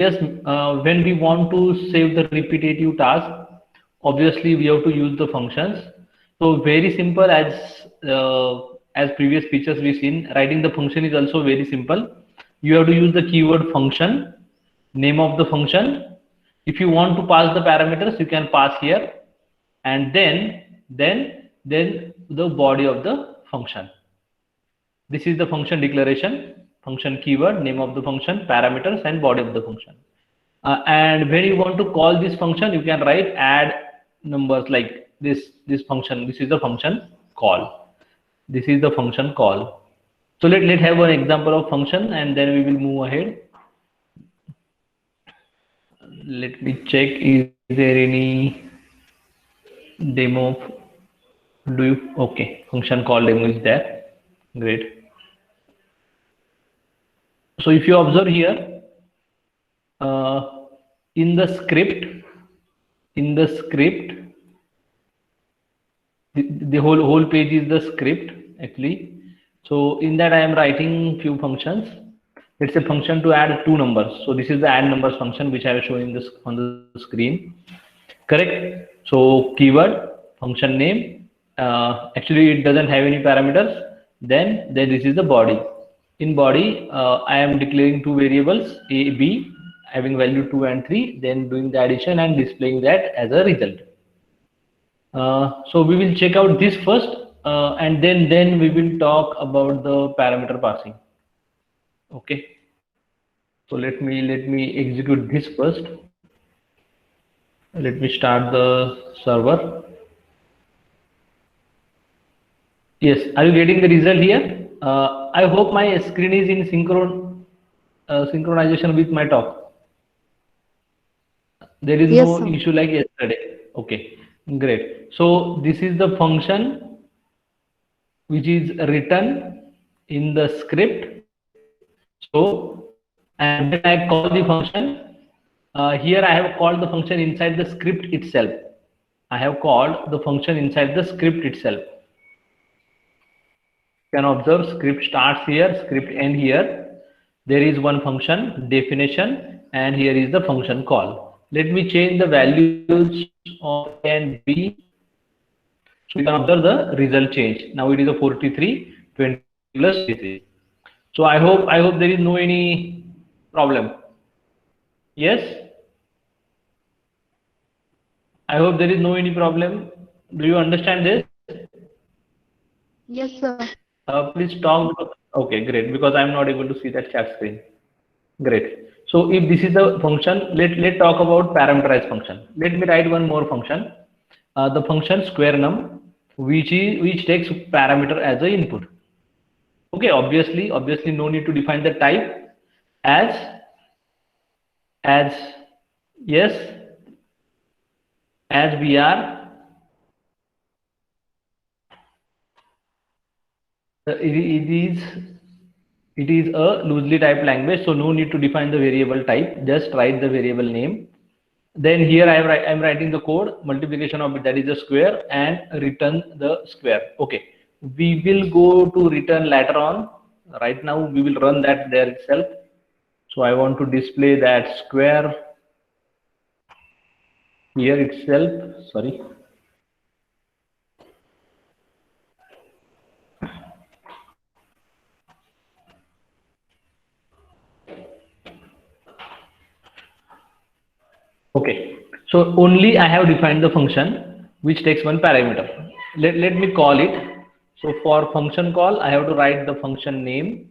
yes, when we want to save the repetitive task, obviously we have to use the functions. So very simple, as previous features we've seen, writing the function is also very simple. You have to use the keyword function, name of the function. If you want to pass the parameters, you can pass here, and then the body of the function. This is the function declaration, function keyword, name of the function, parameters, and body of the function. And when you want to call this function, you can write add numbers like this function. This is the function call. This is the function call. So let's have an example of function, and then we will move ahead. Let me check, is there any demo? Do you okay, function call demo is there. Great. So if you observe here, in the script, the whole page is the script actually. So in that I am writing few functions. It's a function to add two numbers. So this is the add numbers function which I will show in this on the screen. Correct. So keyword, function name. Actually, it doesn't have any parameters. Then this is the body. In body, I am declaring two variables a, b, having value 2 and 3. Then doing the addition and displaying that as a result. So we will check out this first, and then we will talk about the parameter passing. Okay. So let me execute this first. Let me start the server. Yes, are you getting the result here? I hope my screen is in synchronization with my talk. There is Yes, no sir. issue like yesterday. Okay, great. So this is the function which is written in the script. So, and when I call the function, here I have called the function inside the script itself. I have called the function inside the script itself. You can observe script starts here, script end here. There is one function definition, and here is the function call. Let me change the values of A and B. So you can observe the result change. Now it is a 43, 20 plus 33. So I hope there is no any problem. Yes, I hope there is no any problem. Do you understand this? Yes, sir. Please talk. Okay, great. Because I'm not able to see that chat screen. Great. So if this is the function, let talk about parameterized function. Let me write one more function. The function square num, which takes parameter as a input. Okay, obviously no need to define the type as yes, as we are it is a loosely typed language, so no need to define the variable type, just write the variable name. Then here I'm writing the code, multiplication of it, that is a square, and return the square. Okay, we will go to return later on. Right now we will run that there itself. So I want to display that square here itself. Sorry. Okay, so only I have defined the function which takes one parameter. Let me call it. So for function call, I have to write the function name,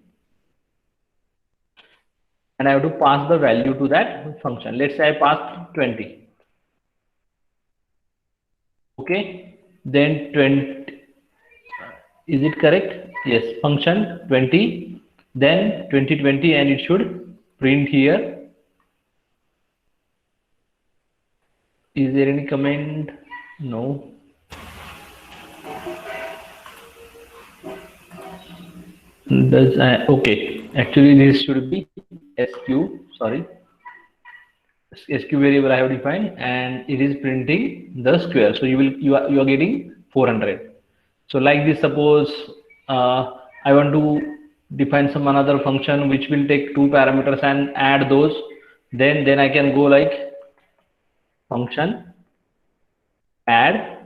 and I have to pass the value to that function. Let's say I passed 20. Okay, then 20, is it correct? Yes, function 20, then 2020, and it should print here. Is there any comment? No. Does I okay? Actually, this should be SQ. Sorry, SQ variable I have defined, and it is printing the square. So you are getting 400. So like this, suppose I want to define some another function which will take two parameters and add those. Then I can go like function add.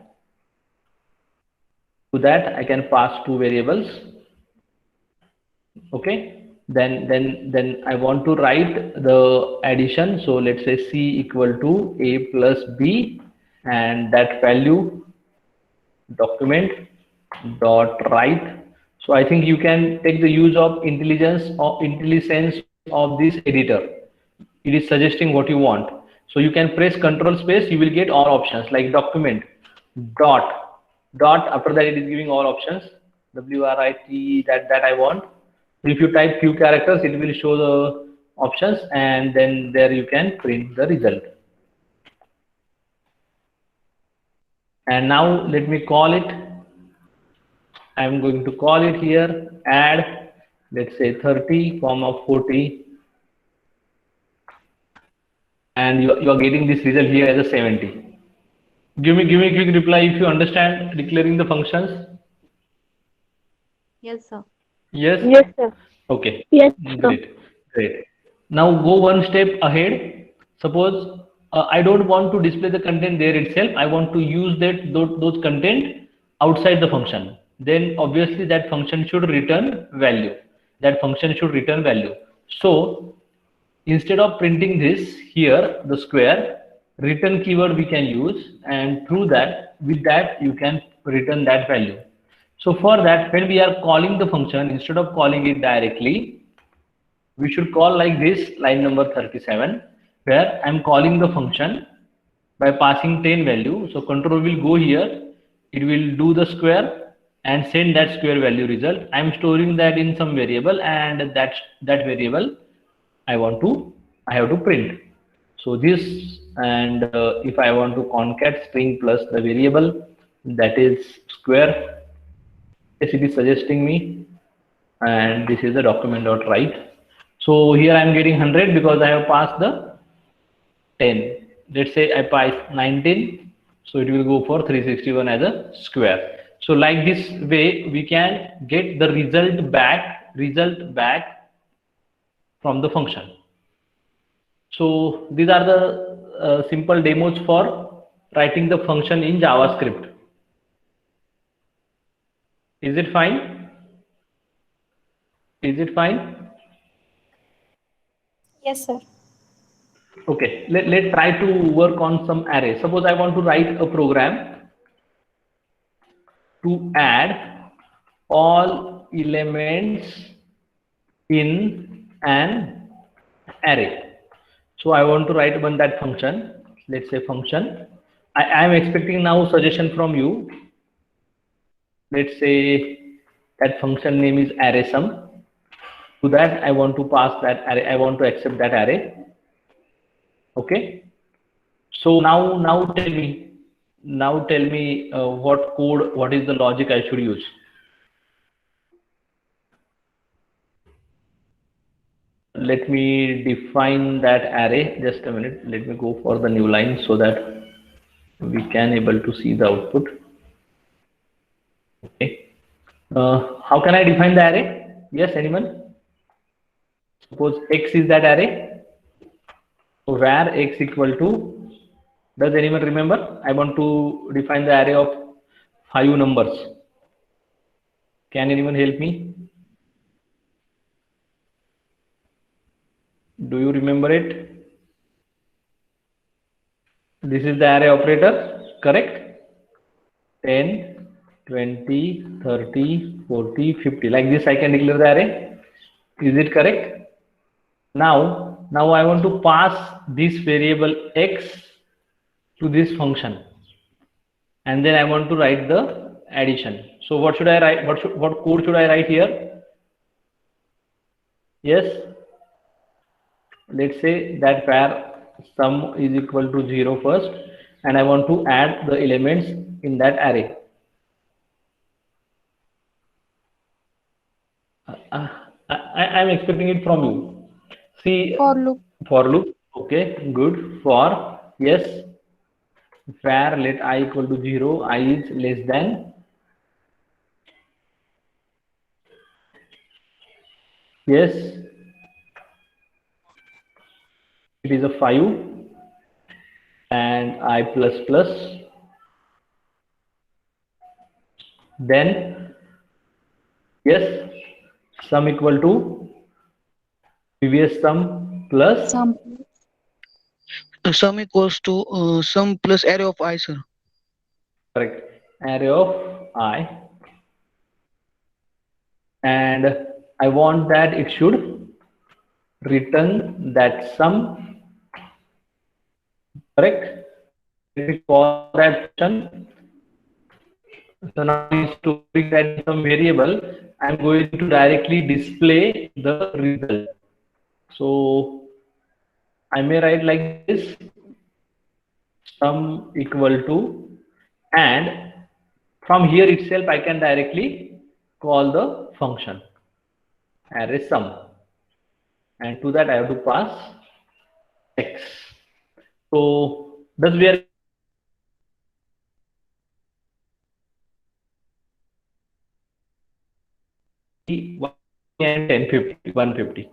To that I can pass two variables. Okay, then I want to write the addition. So let's say c equal to a plus b, and that value document dot write. So I think you can take the use of intelligence of this editor. It is suggesting what you want. So you can press control space, you will get all options like document dot dot. After that it is giving all options, writ, that I want. If you type few characters, it will show the options, and then there you can print the result. And now let me call it. I'm going to call it here add, let's say 30 comma 40, and you are getting this result here as a 70. Give me a quick reply if you understand declaring the functions. Yes, sir. Yes. Yes, sir. Okay. Yes, sir. Great. Now go one step ahead. Suppose I don't want to display the content there itself. I want to use those content outside the function. Then obviously that function should return value. That function should return value. So instead of printing this here, the square, return keyword we can use, and through that, with that you can return that value. So for that, when we are calling the function, instead of calling it directly, we should call like this, line number 37, where I'm calling the function by passing 10 value. So control will go here, it will do the square and send that square value result. I'm storing that in some variable, and that variable I have to print. So this, and if I want to concat string plus the variable that is square, yes, it is suggesting me, and this is the document dot write. So here I am getting 100 because I have passed the 10. Let's say I pass 19, so it will go for 361 as a square. So like this way we can get the result back from the function. So these are the simple demos for writing the function in JavaScript. Is it fine? Is it fine? Yes, sir. Okay, let's try to work on some array. Suppose I want to write a program to add all elements in an array. So I want to write one that function. Let's say function. I am expecting now suggestion from you. Let's say that function name is array sum. To that I want to pass that array. I want to accept that array. Okay. So now tell me what code, what is the logic I should use? Let me define that array. Just a minute. Let me go for the new line so that we can able to see the output. Okay. How can I define the array? Yes, anyone? Suppose X is that array. So where X equal to, does anyone remember? I want to define the array of 5 numbers. Can anyone help me? Do you remember it? This is the array operator, correct? 10, 20, 30, 40, 50. Like this I can declare the array. Is it correct? Now I want to pass this variable X to this function, and then I want to write the addition. So what should I write? What code should I write here? Yes, let's say that where sum is equal to 0 first, and I want to add the elements in that array. I'm expecting it from you. See, For loop. for loop. Okay, good. For, yes, where let I equal to 0, I is less than, yes, it is a 5 and I plus plus, then yes, sum equal to previous sum plus Sum. Sum equals to sum plus array of I, sir. correct array of I, and I want that it should return that sum, correct. Let me call that function. So now instead of storing that in some variable, I'm going to directly display the result. So I may write like this, sum equal to, and from here itself I can directly call the function array sum, and to that I have to pass x. So thus we are and 1050 150.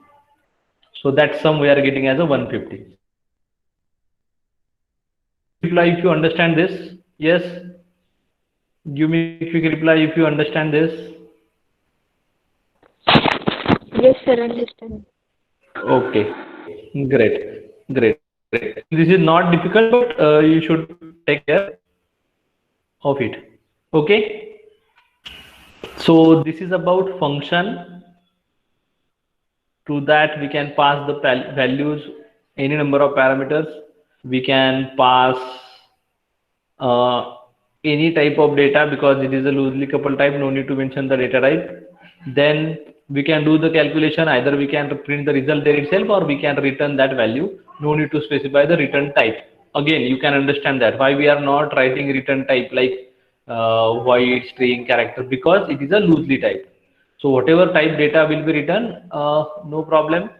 So that sum we are getting as a 150. Reply if you understand this. Yes, give me a quick reply if you understand this. Yes, sir, understand. Okay, great, great. This is not difficult, but you should take care of it. Okay, so this is about function. To that we can pass the values, any number of parameters. We can pass uh, any type of data because it is a loosely coupled type, no need to mention the data type. Then we can do the calculation, either we can print the result there itself or we can return that value, no need to specify the return type. Again, you can understand that why we are not writing return type like void, string, character, because it is a loosely type. So whatever type data will be written, no problem,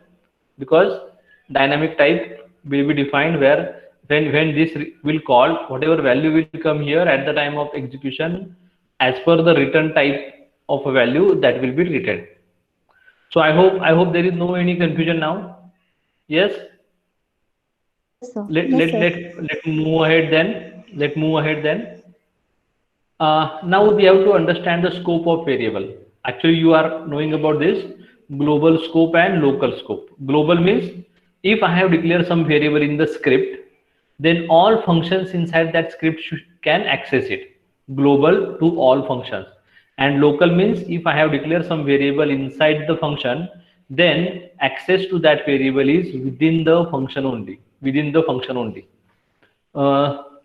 because dynamic type will be defined where when this will call, whatever value will come here at the time of execution as per the return type of a value, that will be written. So I hope there is no any confusion now. Yes, Yes, sir. let move ahead then. Let move ahead then. Now we have to understand the scope of variable. Actually, you are knowing about this global scope and local scope. Global means if I have declared some variable in the script, then all functions inside that script can access it. Global to all functions. And local means if I have declared some variable inside the function, then access to that variable is within the function only. Within the function only.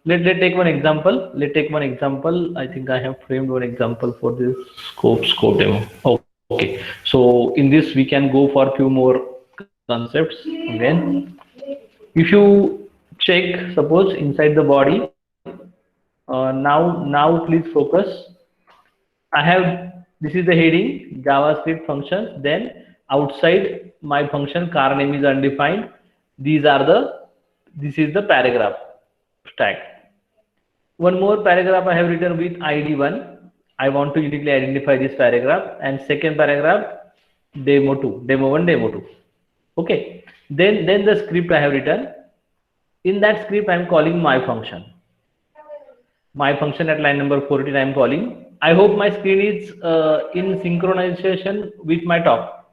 Let take one example. Let take one example. I think I have framed one example for this scope demo. Okay. So in this we can go for a few more concepts again. If you check, suppose inside the body, now please focus. I have, this is the heading JavaScript functions. Then outside my function car name is undefined. These are the, this is the paragraph tag. One more paragraph I have written with ID1. I want to uniquely identify this paragraph, and second paragraph demo2, demo1, demo2. Okay. Then the script I have written. In that script I am calling my function. My function at line number 14 I am calling. I hope my screen is in synchronization with my talk.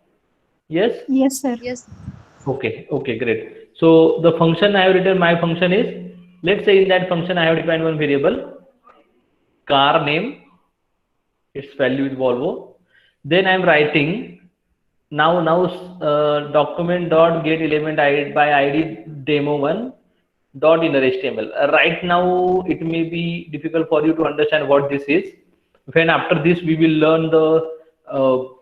Yes. Yes, sir. Yes. Okay. Okay. Great. So the function I have written, my function is, let's say in that function I have defined one variable car name, its value is Volvo. Then I am writing now document dot get element ID by ID demo1 dot inner HTML. Right now it may be difficult for you to understand what this is. When after this we will learn the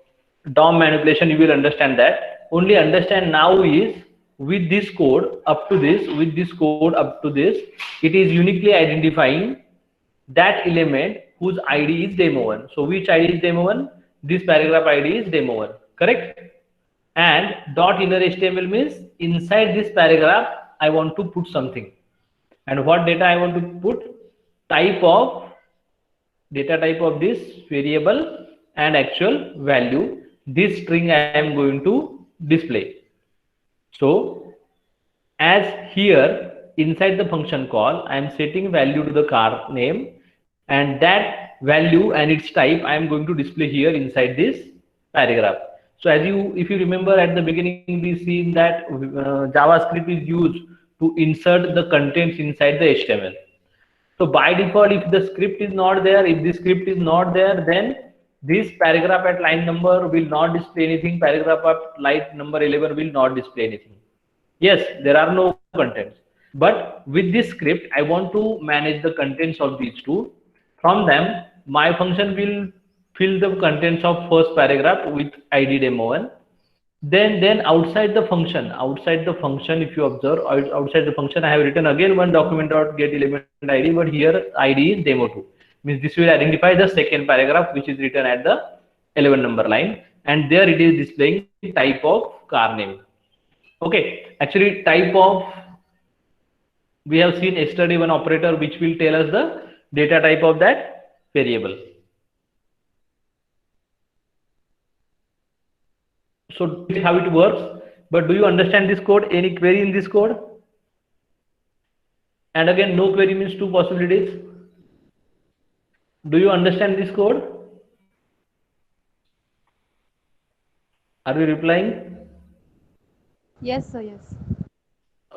DOM manipulation, you will understand that. Only understand now is with this code up to this, with this code up to this, it is uniquely identifying that element whose ID is demo1. So which ID is demo1? This paragraph ID is demo1, correct? And dot inner HTML means inside this paragraph I want to put something. And what data I want to put? Type of, data type of this variable and actual value. This string I am going to display. So as here inside the function call, I am setting value to the car name, and that value and its type I am going to display here inside this paragraph. So as if you remember at the beginning, we seen that JavaScript is used to insert the contents inside the HTML. So by default, if the script is not there, if the script is not there, then this paragraph at line number will not display anything. Paragraph at line number 11 will not display anything. Yes, there are no contents. But with this script, I want to manage the contents of these two. From them, my function will fill the contents of first paragraph with ID demo1. Then outside the function, if you observe, outside the function, I have written again one document.get element ID, but here ID is demo2. Means this will identify the second paragraph which is written at the 11 number line, and there it is displaying type of car name. Okay, actually type of, we have seen yesterday one operator which will tell us the data type of that variable. So this is how it works. But do you understand this code? Any query in this code? And again, no query means two possibilities. Do you understand this code? Are you replying? Yes, sir. Yes.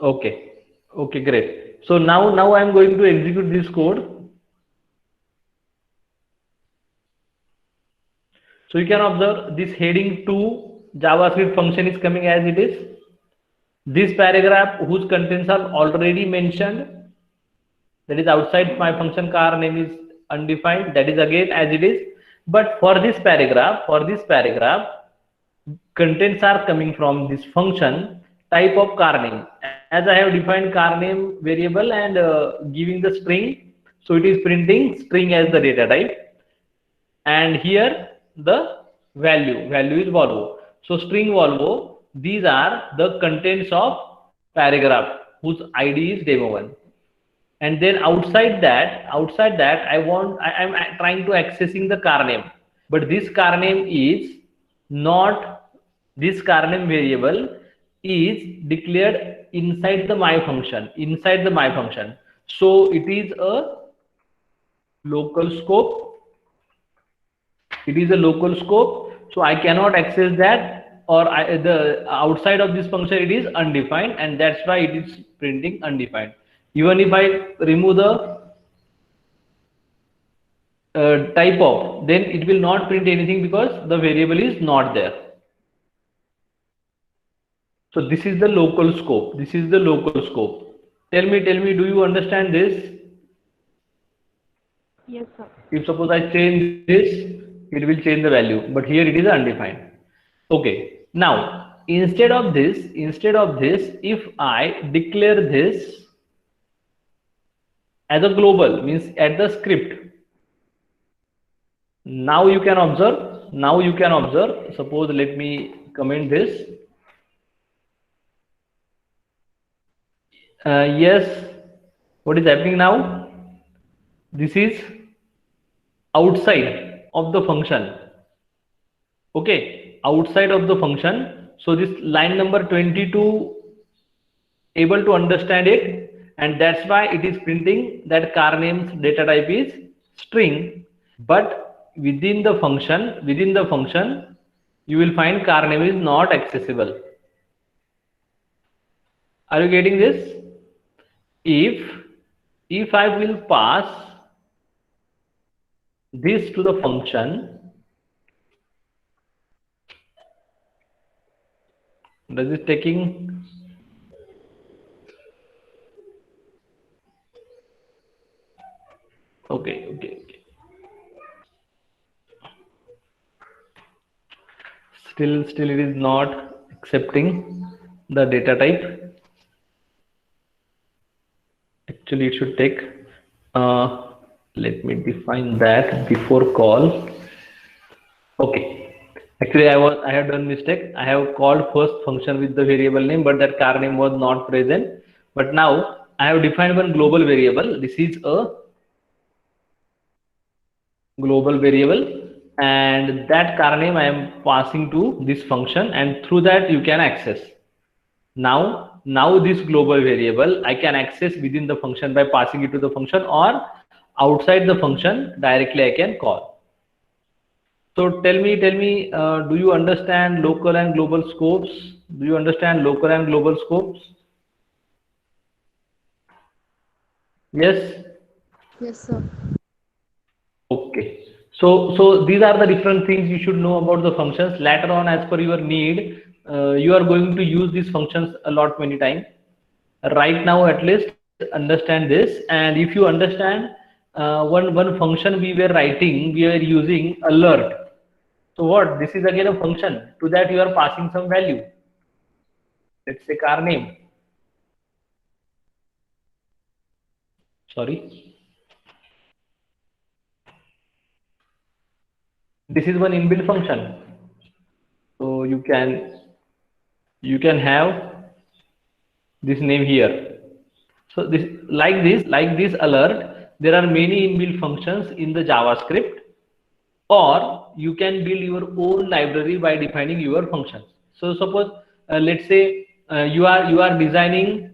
Okay. Okay, great. So now I am going to execute this code. So you can observe this heading 2 JavaScript function is coming as it is. This paragraph whose contents are already mentioned, that is outside my function car name is undefined, that is again as it is. But for this paragraph, contents are coming from this function type of car name. As I have defined car name variable and giving the string, so it is printing string as the data type, and here the value is Volvo. So string Volvo, these are the contents of paragraph whose ID is demo1. And then outside that I am trying to accessing the car name, but this car name is not, this car name variable is declared inside the my function, so it is a local scope. So I cannot access that, or the outside of this function it is undefined, and that's why it is printing undefined. Even if I remove the type of, then it will not print anything because the variable is not there. So this is the local scope. Tell me, do you understand this? Yes, sir. If suppose I change this, it will change the value, but here it is undefined. Okay, now instead of this, if I declare this as a global, means at the script, now you can observe, suppose let me comment this. Yes, what is happening now? This is outside of the function. Okay, outside of the function. So this line number 22 able to understand it, and that's why it is printing that car name's data type is string. But within the function, you will find car name is not accessible. Are you getting this? If I will pass this to the function, does it taking? Okay. Still it is not accepting the data type. Actually it should take, let me define that before call. Okay, actually I have done mistake. I have called first function with the variable name, but that car name was not present. But now I have defined one global variable. This is a global variable, and that car name I am passing to this function, and through that you can access. Now Now this global variable I can access within the function by passing it to the function, or outside the function directly I can call. So tell me, do you understand local and global scopes? Do you understand local and global scopes? Yes. Yes, sir. Okay. So these are the different things you should know about the functions. Later on, as per your need, you are going to use these functions a lot many times. Right now, at least understand this. And if you understand one function we were writing, we were using alert. So what? This is again a function. To that you are passing some value. Let's say car name. Sorry. This is one inbuilt function. So you can have this name here. So this like this alert, there are many inbuilt functions in the JavaScript, or you can build your own library by defining your functions. So suppose let's say you are designing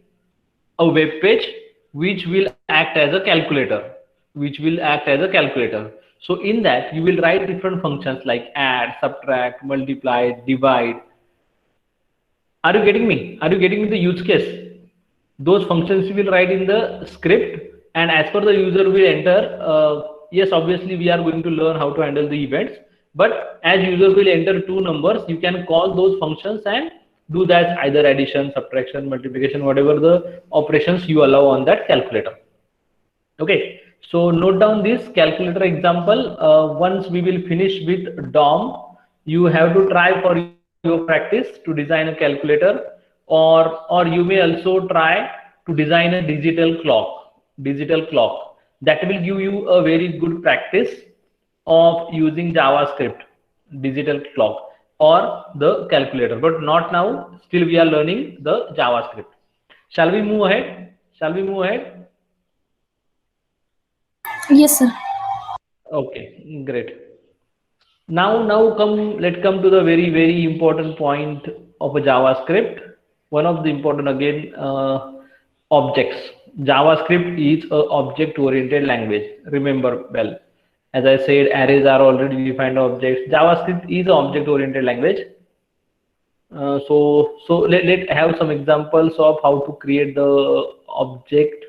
a web page which will act as a calculator, so in that you will write different functions like add, subtract, multiply, divide. Are you getting me? Are you getting me the use case? Those functions you will write in the script, and as per the user will enter. Yes, obviously we are going to learn how to handle the events, but as user will enter two numbers, you can call those functions and do that either addition, subtraction, multiplication, whatever the operations you allow on that calculator. Okay, so note down this calculator example. Once we will finish with DOM, you have to try for your practice to design a calculator, or you may also try to design a digital clock that will give you a very good practice of using JavaScript, digital clock, or the calculator. But not now. Still, we are learning the JavaScript. Shall we move ahead? Shall we move ahead? Yes, sir. Okay, great. Let's come to the very important point of a JavaScript. One of the important again, objects. JavaScript is a object-oriented language. Remember well, as I said, arrays are already defined objects. JavaScript is an object-oriented language. Let have some examples of how to create the object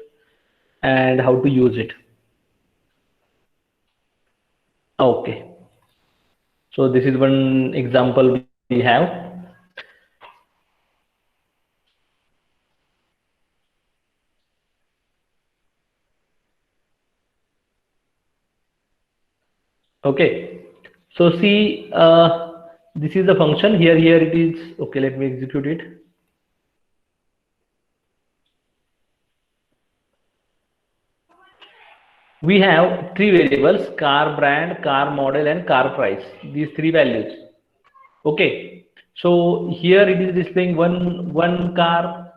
and how to use it. Okay. So this is one example we have. Okay. So see, this is the function here. Here it is. Okay, let me execute it. We have three variables: car brand, car model, and car price. These three values. Okay. So here it is displaying one car.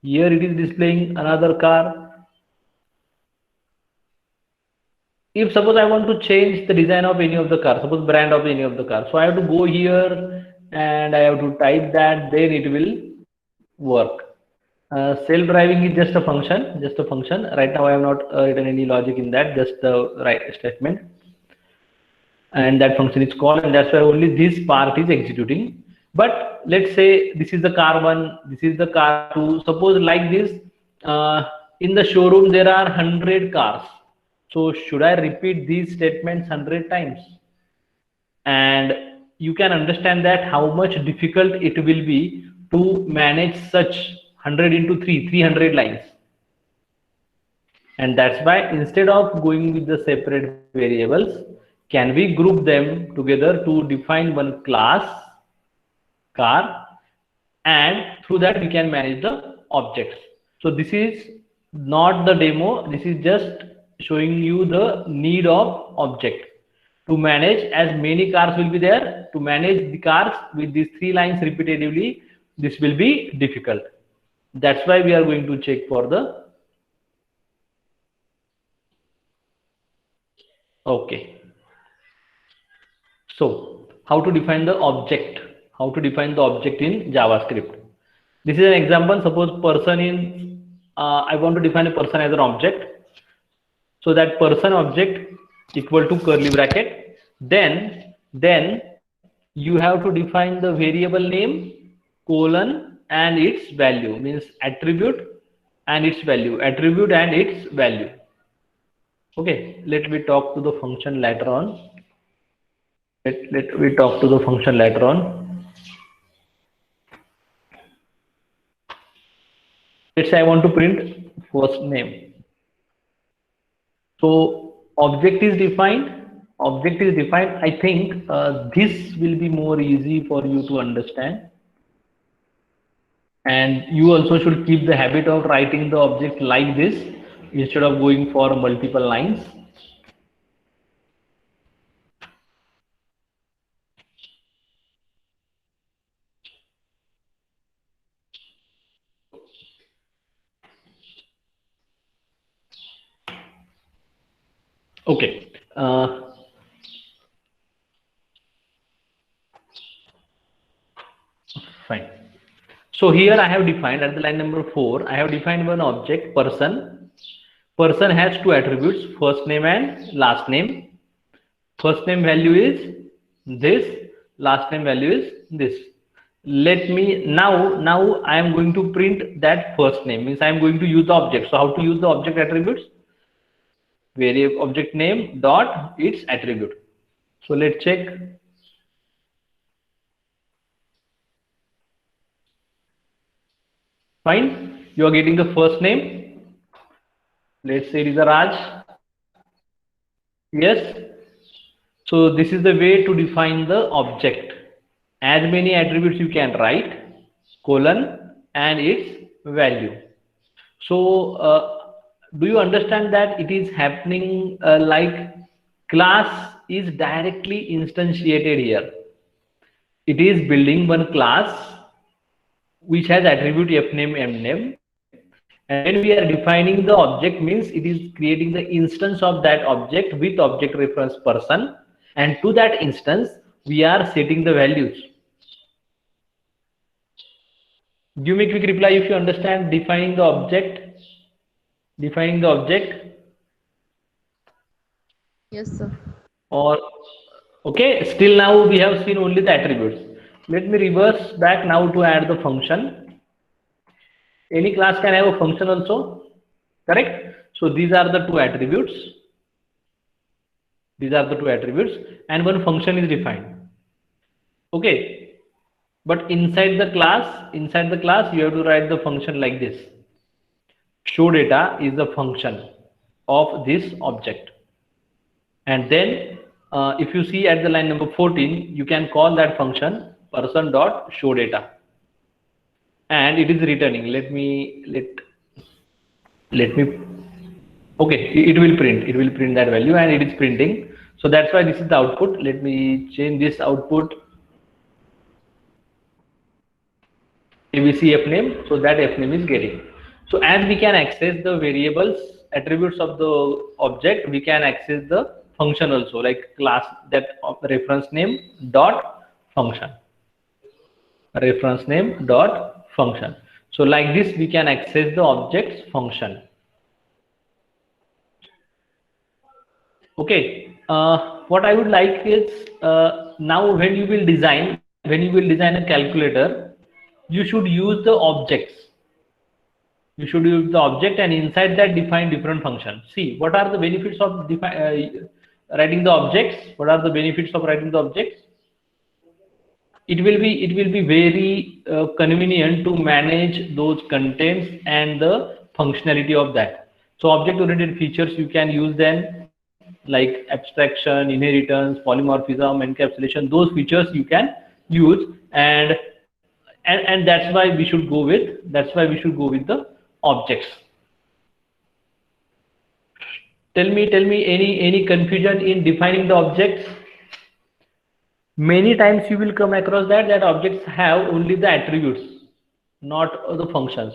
Here it is displaying another car. If suppose I want to change the design of any of the car, suppose brand of any of the car, so I have to go here and I have to type that, then it will work. Self-driving is just a function. Right now I have not written any logic in that, just the right statement, and that function is called, and that's why only this part is executing. But let's say this is the car one, this is the car two. Suppose like this, in the showroom there are 100 cars. So should I repeat these statements 100 times? And you can understand that how much difficult it will be to manage such 100 into 300 lines. And that's why instead of going with the separate variables, can we group them together to define one class, car, and through that we can manage the objects. So this is not the demo, this is just showing you the need of object. To manage as many cars will be there, to manage the cars with these three lines repetitively, this will be difficult. That's why we are going to check for the. Okay. So how to define the object? How to define the object in JavaScript? This is an example. Suppose person in, I want to define a person as an object. So that person object equal to curly bracket. Then you have to define the variable name, colon, and its value, means attribute and its value, attribute and its value. Okay, let me talk to the function later on. Let me talk to the function later on. Let's say I want to print first name. So object is defined. Object is defined. I think this will be more easy for you to understand. And you also should keep the habit of writing the object like this instead of going for multiple lines. Okay. Fine. So here I have defined at the line number 4, I have defined one object, person. Person has two attributes, first name and last name. First name value is this, last name value is this. Let me now I am going to print that first name, means I am going to use the object. So how to use the object attributes? Variable object name dot its attribute. So let's check. Fine, you are getting the first name. Let's say it is a Raj. Yes. So this is the way to define the object. As many attributes you can write, colon, and its value. So do you understand that it is happening like class is directly instantiated here? It is building one class which has attribute fname, mname, and when we are defining the object, means it is creating the instance of that object with object reference person, and to that instance we are setting the values. Give me a quick reply if you understand defining the object. Defining the object. Yes, sir. Or okay, still now we have seen only the attributes. Let me reverse back now to add the function. Any class can have a function also, correct? So these are the two attributes. These are the two attributes, and one function is defined. Okay, but inside the class, you have to write the function like this. Show data is the function of this object, and then if you see at the line number 14, you can call that function person dot show data, and it is returning. Let me okay, it will print that value, and it is printing. So that's why this is the output. Let me change this output ABC fname, so that fname is getting. So as we can access the variables attributes of the object, we can access the function also, like class that of reference name dot function, reference name dot function. So like this we can access the object's function. Okay, what I would like is now when you will design a calculator, you should use the objects. You should use the object, and inside that define different functions. See, what are the benefits of writing the objects? What are the benefits of writing the objects? It will be very convenient to manage those contents and the functionality of that. So object-oriented features, you can use them like abstraction, inheritance, polymorphism, encapsulation. Those features you can use, and that's why we should go with the objects. Tell me any confusion in defining the objects? Many times you will come across that objects have only the attributes, not the functions.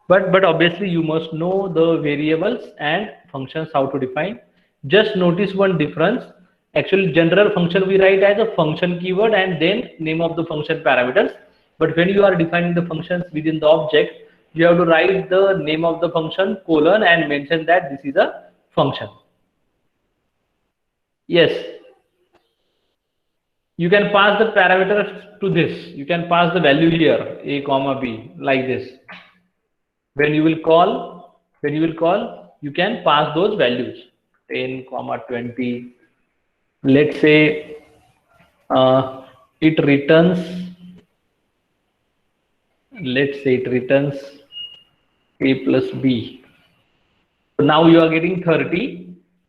But obviously you must know the variables and functions how to define. Just notice one difference. Actually, general function we write as a function keyword and then name of the function parameters. But when you are defining the functions within the object, you have to write the name of the function colon and mention that this is a function. Yes, you can pass the parameters to this. You can pass the value here, a comma b, like this. When you will call, you can pass those values, 10, 20. Let's say it returns. Let's say it returns a plus b. So now you are getting 30.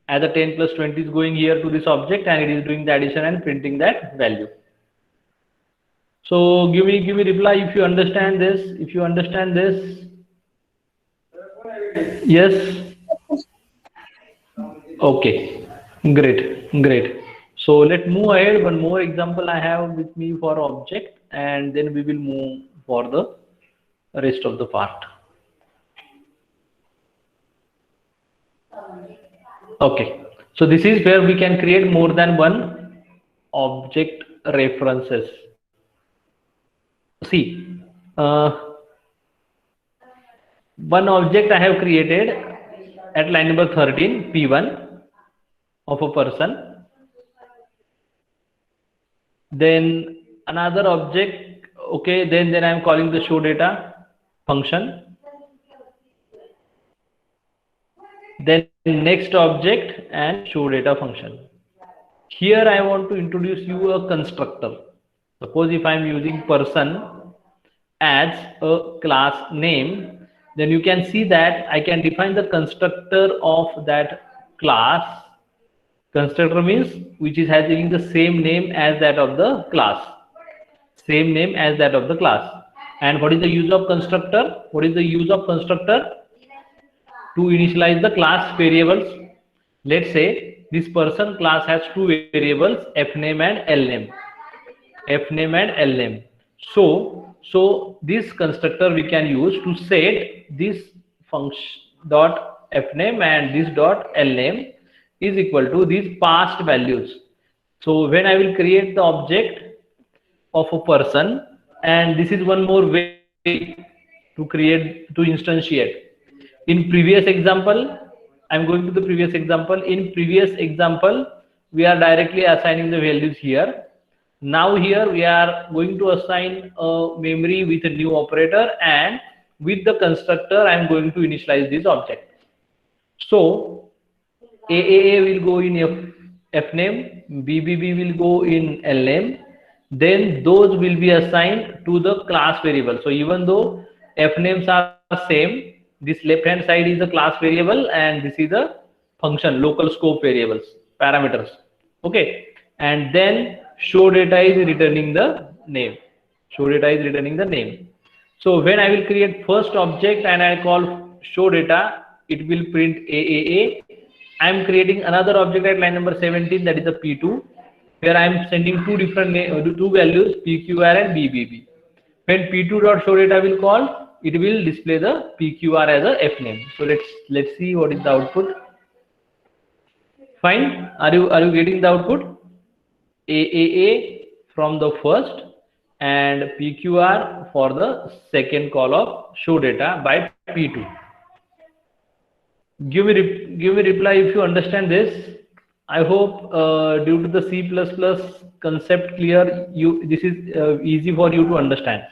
As the 10 plus 20 is going here to this object, and it is doing the addition and printing that value. So give me reply if you understand this. If you understand this, yes. Okay, great. So let's move ahead. One more example I have with me for object, and then we will move for the rest of the part. Okay, so this is where we can create more than one object references. See, one object I have created at line number 13, P1 of a person. Then another object, okay, then I am calling the show data function. Then next object and show data function. Here I want to introduce you a constructor. Suppose if I am using person as a class name, then you can see that I can define the constructor of that class. Constructor means which is having the same name as that of the class. Same name as that of the class. And what is the use of constructor? What is the use of constructor? To initialize the class variables. Let's say this person class has two variables, fname and lname. Fname and lname. So this constructor we can use to set this function dot fname and this dot lname is equal to these past values. So when I will create the object of a person, and this is one more way to create, to instantiate. In previous example, I'm going to the previous example. In previous example, we are directly assigning the values here. Now here we are going to assign a memory with a new operator, and with the constructor I'm going to initialize this object. So AAA will go in fname, BBB will go in lname, then those will be assigned to the class variable. So even though fnames are same, this left hand side is the class variable and this is the function local scope variables parameters. Okay, and then show data is returning the name. Show data is returning the name. So when I will create first object and I call show data, it will print AAA. I am creating another object at line number 17, that is a P2, where I am sending two values, PQR and BBB. When P2.showData will call, it will display the PQR as a fname. So let's see what is the output. Fine. Are you getting the output? AAA from the first and PQR for the second call of show data by P2. Give me reply if you understand this. I hope due to the C++ concept clear, this is easy for you to understand.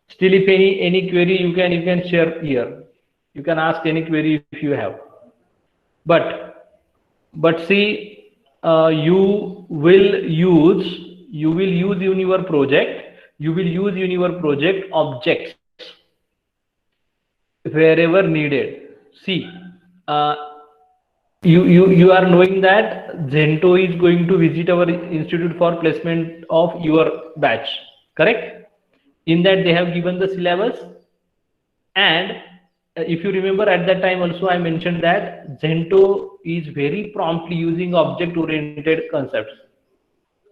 Still, if any query you can share here. You can ask any query if you have. But see, you will use in your project. You will use in your project objects wherever needed. See, you are knowing that Zento is going to visit our institute for placement of your batch, correct? In that they have given the syllabus, and if you remember at that time also I mentioned that Zento is very promptly using object oriented concepts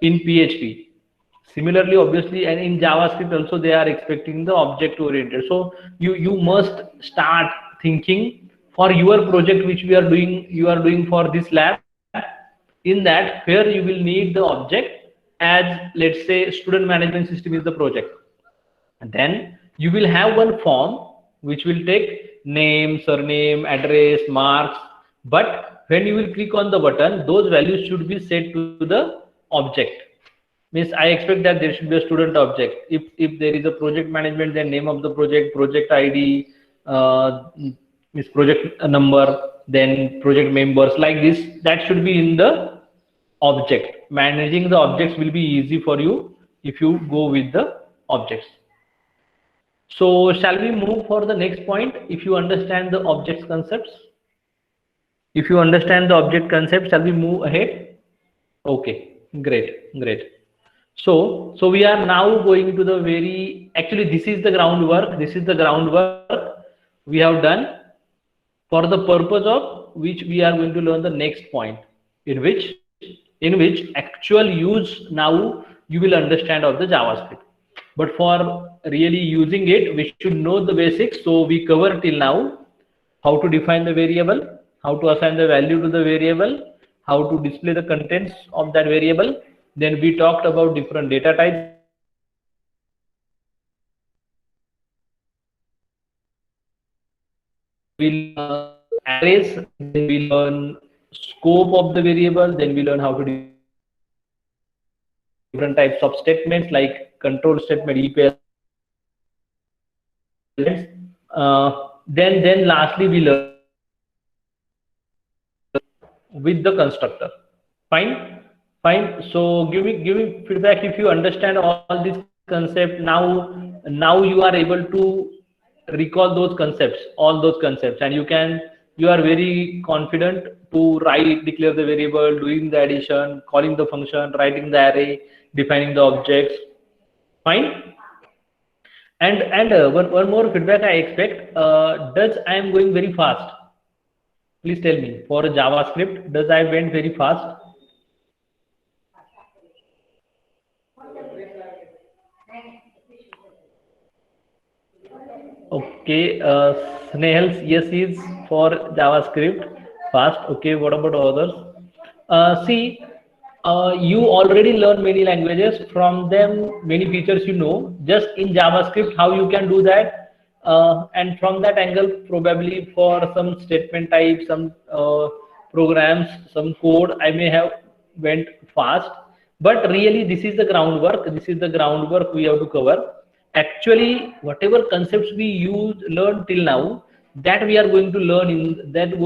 in PHP. Similarly, obviously, and in JavaScript also they are expecting the object oriented. So you must start thinking for your project which you are doing for this lab. In that, where you will need the object, as let's say student management system is the project. Then you will have one form which will take name, surname, address, marks. But when you will click on the button, those values should be set to the object. Means I expect that there should be a student object. If there is a project management, then name of the project, project ID, means project number, then project members, like this. That should be in the object. Managing the objects will be easy for you if you go with the objects. So shall we move for the next point? If you understand the objects concepts, if you understand the object concept, shall we move ahead? Okay, great. So we are now going to the actually this is the groundwork. This is the groundwork we have done, for the purpose of which we are going to learn the next point, in which actual use now you will understand of the JavaScript. But for really using it, we should know the basics. So we cover till now how to define the variable, how to assign the value to the variable, how to display the contents of that variable. Then we talked about different data types. We learn arrays, then we learn scope of the variable, then we learn how to do different types of statements like control statement, if else. Then lastly we learn with the constructor. Fine. So give me feedback if you understand all this concept. Now you are able to recall those concepts, all those concepts, and you are very confident to declare the variable, doing the addition, calling the function, writing the array, defining the objects. Fine. And one more feedback I expect. Does I am going very fast? Please tell me, for JavaScript, does I went very fast? Okay, Snehals, yes, is for JavaScript fast. Okay, what about others? See, you already learn many languages. From them, many features you know. Just in JavaScript, how you can do that, and from that angle, probably for some statement type, some programs, some code, I may have went fast. But really, this is the groundwork. This is the groundwork we have to cover. Actually, whatever concepts we learn till now, that we are going to learn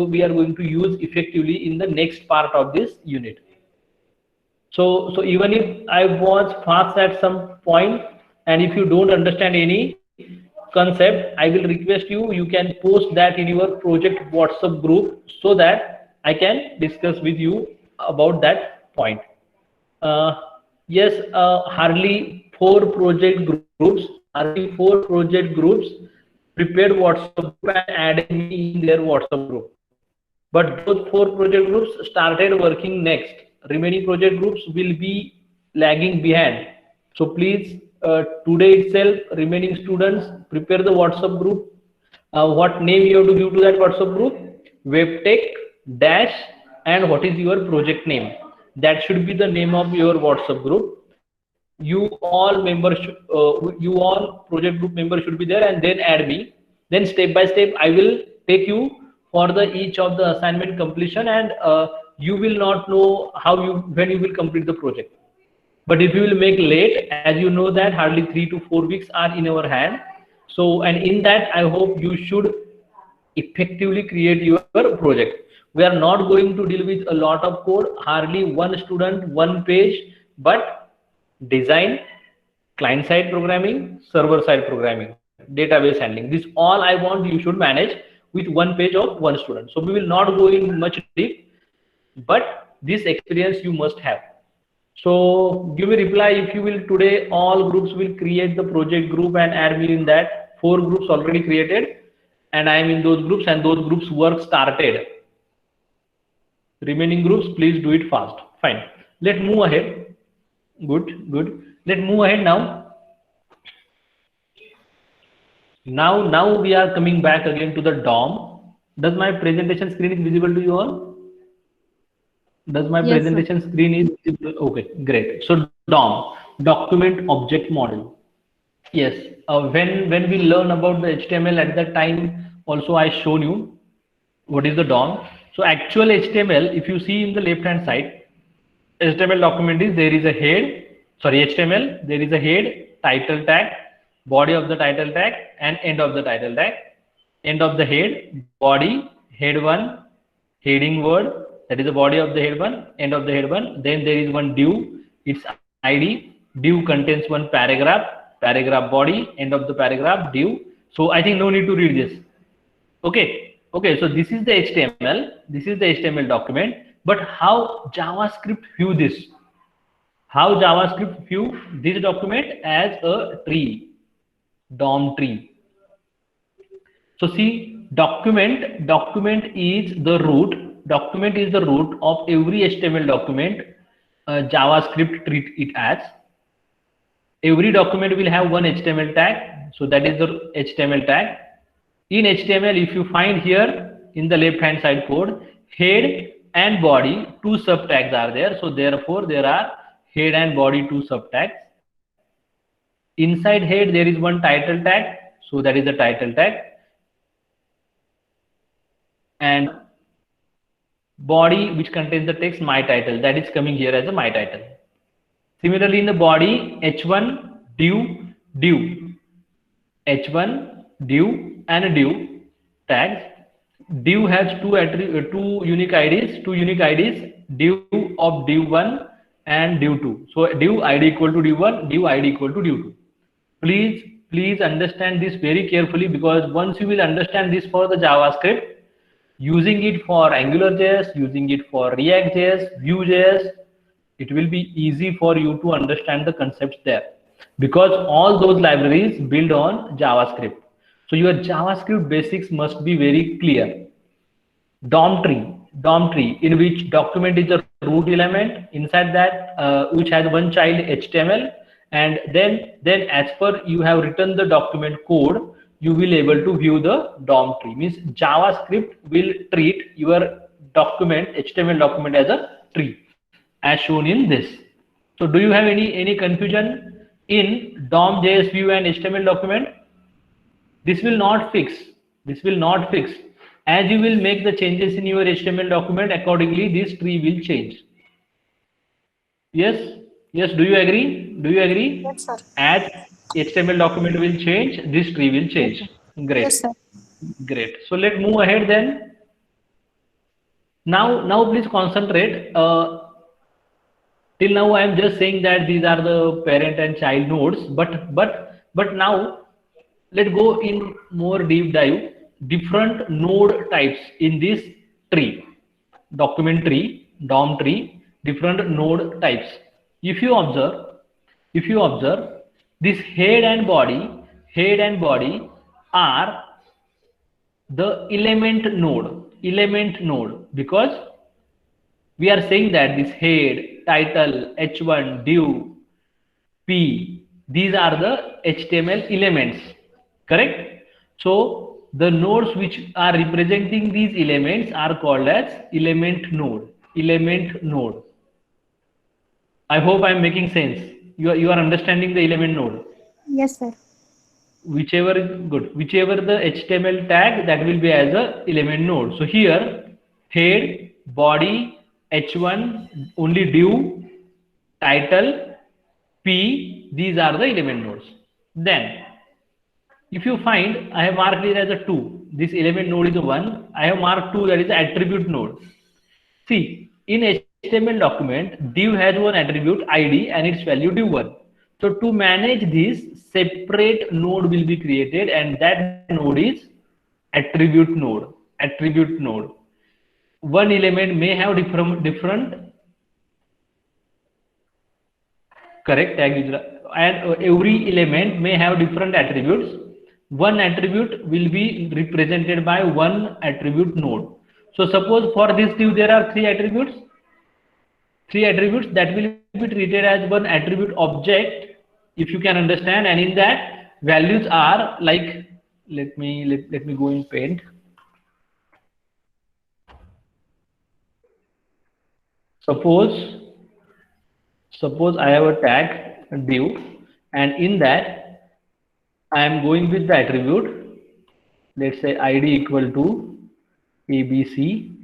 we are going to use effectively in the next part of this unit. So even if I was fast at some point, and if you don't understand any concept, I will request you can post that in your project WhatsApp group so that I can discuss with you about that point. Yes, hardly 4 project groups prepared WhatsApp group and added me in their WhatsApp group. But those 4 project groups started working next. Remaining project groups will be lagging behind. So please, today itself, remaining students, prepare the WhatsApp group. What name you have to give to that WhatsApp group? Webtech dash and what is your project name? That should be the name of your WhatsApp group. You all project group members should be there, and then add me. Then step by step, I will take you for each of the assignment completion, and you will not know when you will complete the project. But if you will make late, as you know that hardly 3 to 4 weeks are in our hand. So, and in that, I hope you should effectively create your project. We are not going to deal with a lot of code, hardly 1 student, 1 page, but design, client-side programming, server-side programming, database handling. This all I want you should manage with 1 page of 1 student. So we will not go in much deep, but this experience you must have. So give me reply if you will. Today all groups will create the project group and add me in that. 4 groups already created, and I am in those groups, and those groups work started. Remaining groups, please do it fast. Fine. Let's move ahead. Good. Let's move ahead now. Now we are coming back again to the DOM. Does my presentation screen is visible to you all? Does my presentation screen is visible? Okay, great. So DOM, document object model. Yes, when we learn about the HTML at that time, also I shown you what is the DOM. So actual HTML, if you see in the left hand side, HTML document is there is a head, sorry, HTML, there is a head, title tag, body of the title tag, and end of the title tag. End of the head, body, head one, heading word, that is the body of the head one, end of the head one. Then there is one div, its ID. Div contains one paragraph, paragraph body, end of the paragraph, div. So I think no need to read this. Okay, so this is the HTML, this is the HTML document, but how JavaScript view this? How JavaScript view this document as a tree, DOM tree. So see, document is the root, document is the root of every HTML document. JavaScript treat it as. Every document will have one HTML tag, so that is the HTML tag. In HTML, if you find here in the left hand side code, head and body, two subtags are there. So therefore there are head and body two subtags. Inside head there is one title tag, so that is the title tag. And body which contains the text my title, that is coming here as a my title. Similarly in the body, h1 div, h1 div and div tags. Div has two unique IDs, div of div1 and div2. So div ID equal to div1, div ID equal to div2. Please understand this very carefully, because once you will understand this for the JavaScript, using it for AngularJS, using it for React.js, Vue.js, it will be easy for you to understand the concepts there, because all those libraries build on JavaScript. So your JavaScript basics must be very clear. DOM tree in which document is the root element, inside that which has one child HTML, and then as per you have written the document code, you will able to view the DOM tree. Means JavaScript will treat your document, HTML document, as a tree, as shown in this. So do you have any confusion in DOM, JS, Vue and HTML document? This will not fix. This will not fix. As you will make the changes in your HTML document, accordingly this tree will change. Yes, yes. Do you agree? Do you agree? Yes, sir. As HTML document will change, this tree will change. Great, Yes, sir. great. So let's move ahead then. Now please concentrate. Till now I am just saying that these are the parent and child nodes, but now let's go in more deep dive. Different node types in this tree, document tree, DOM tree, different node types. If you observe this head and body are the element node, because we are saying that this head, title, h1, div, p, these are the HTML elements, correct? So the nodes which are representing these elements are called as element node. I hope I am making sense. You are understanding the element node. Yes, sir. Whichever the HTML tag, that will be as a element node. So here head, body, h1, only div, title, p, these are the element nodes. Then if you find, I have marked it as a 2, this element node is a 1, I have marked 2, that is the attribute node. See, in HTML document, div has one attribute ID and its value div1. So to manage this, separate node will be created, and that node is attribute node. One element may have different correct tag user, and every element may have different attributes. One attribute will be represented by one attribute node. So suppose for this div there are three attributes that will be treated as one attribute object, if you can understand, and in that values are like, let me go in Paint. Suppose I have a tag div, and in that I am going with the attribute. Let's say ID equal to ABC,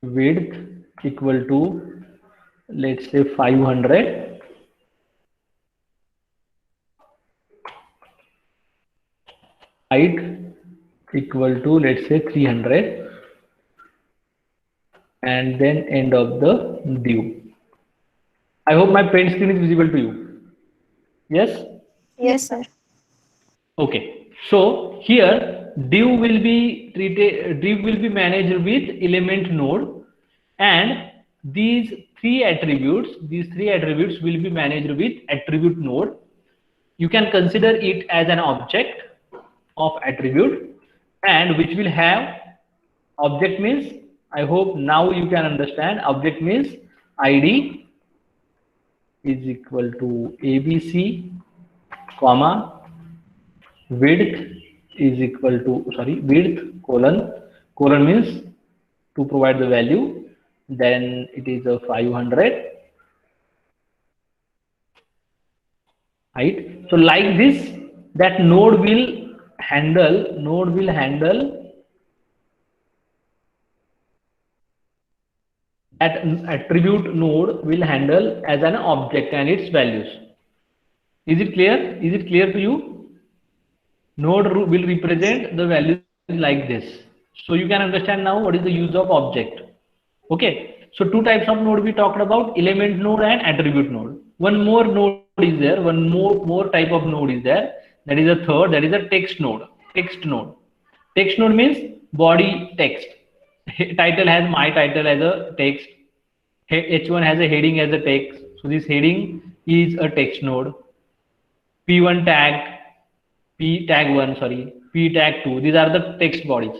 width equal to, let's say, 500, height equal to, let's say, 300, and then end of the div. I hope my paint screen is visible to you. Yes? Yes, sir. Okay. So here div will be treated, div will be managed with element node, and these three attributes will be managed with attribute node. You can consider it as an object of attribute, and which will have object means, I hope now you can understand, object means ID is equal to ABC, comma, width is equal to, sorry, width colon means to provide the value, then it is a 500, right? So like this, that node will handle that attribute node will handle as an object and its values. Is it clear? Is it clear to you? Node will represent the values like this. So you can understand now what is the use of object. Okay. So two types of node we talked about: element node and attribute node. One more node is there. One more type of node is there. That is a third. That is a text node. Text node. Text node means body text. Title has my title as a text. H1 has a heading as a text. So this heading is a text node. P1 tag, P tag 1, sorry, P tag 2. These are the text bodies.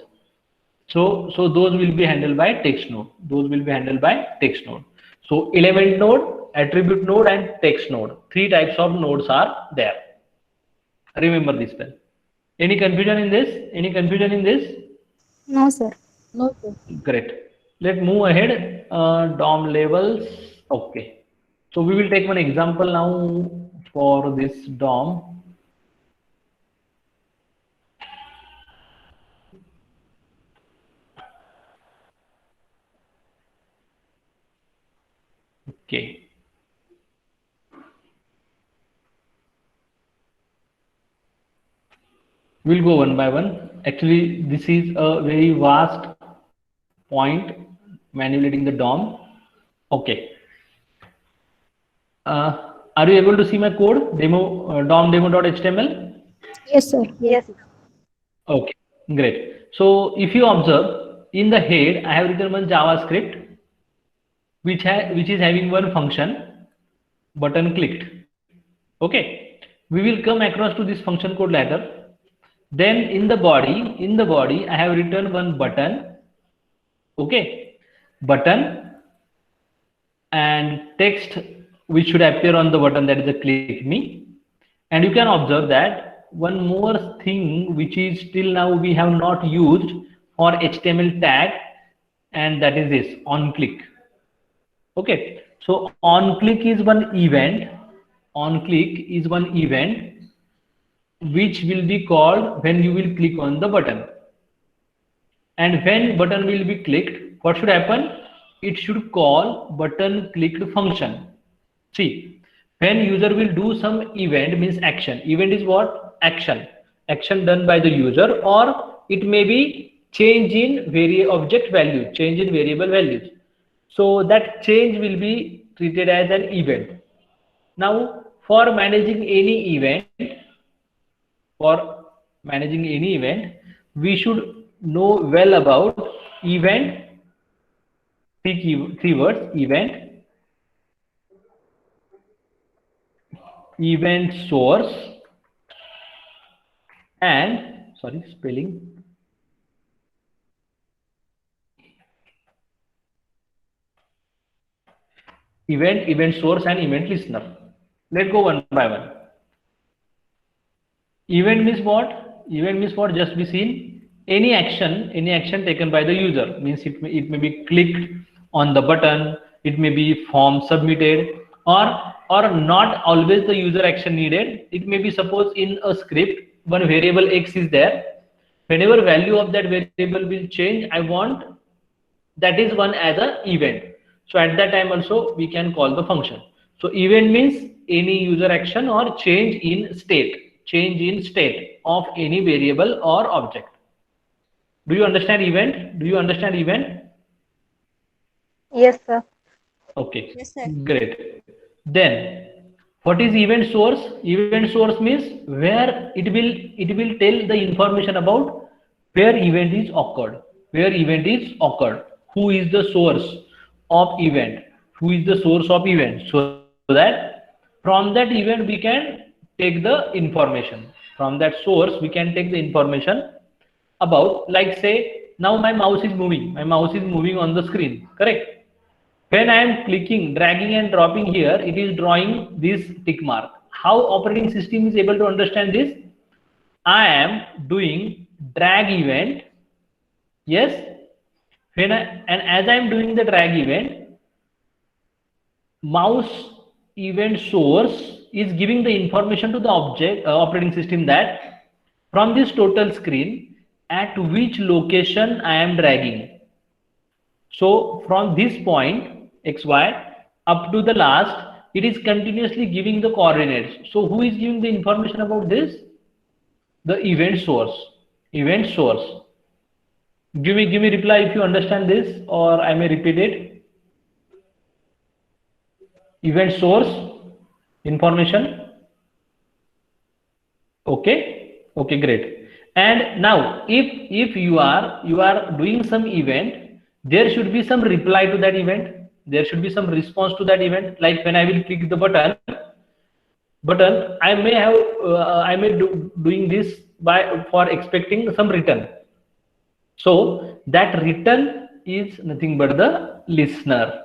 So those will be handled by text node. Those will be handled by text node. So element node, attribute node, and text node. Three types of nodes are there. Remember this well. Any confusion in this? Any confusion in this? No, sir. No, sir. Great. Let's move ahead. DOM labels. Okay. So we will take one example now for this DOM. Okay. We'll go one by one. Actually, this is a very vast point, manipulating the DOM. Okay. Are you able to see my code? Demo DOM demo.html? Yes, sir. Yes. Okay, great. So if you observe in the head, I have written one JavaScript which is having one function, button clicked. Okay, we will come across to this function code later. Then in the body, I have written one button. Okay, button and text which should appear on the button, that is a click me. And you can observe that one more thing which is till now we have not used for HTML tag, and that is this on click. Okay, so on click is one event. On click is one event which will be called when you will click on the button. And when button will be clicked, what should happen? It should call button clicked function. See, when user will do some event, means action. Event is what? Action. Action done by the user, or it may be change in object value, change in variable values. So that change will be treated as an event. Now, for managing any event, we should know well about event. Three words: event source, and event source and event listener. Let's go one by one. Event means what? Event means what? Just be seen. Any action taken by the user, means it may be clicked on the button, it may be form submitted, or or not always the user action needed. It may be suppose in a script one variable x is there. Whenever value of that variable will change, I want that is one as a event. So at that time also we can call the function. So event means any user action or change in state of any variable or object. Do you understand event? Do you understand event? Yes, sir. Okay, Yes, sir. great. Then what is event source? Event source means where it will tell the information about where event is occurred, who is the source of event, so that from that event we can take the information. From that source we can take the information about, like say now my mouse is moving on the screen, correct? When I am clicking, dragging and dropping here, it is drawing this tick mark. How operating system is able to understand this? I am doing drag event. Yes. And as I am doing the drag event, mouse event source is giving the information to the operating system that from this total screen, at which location I am dragging. So from this point xy up to the last, it is continuously giving the coordinates. So who is giving the information about this? The event source. Event source. Give me reply if you understand this, or I may repeat it. Event source information. Okay, great. And now if you are doing some event, there should be some reply to that event, there should be some response to that event. Like when I will click the button, I may have doing this for expecting some return. So that return is nothing but the listener.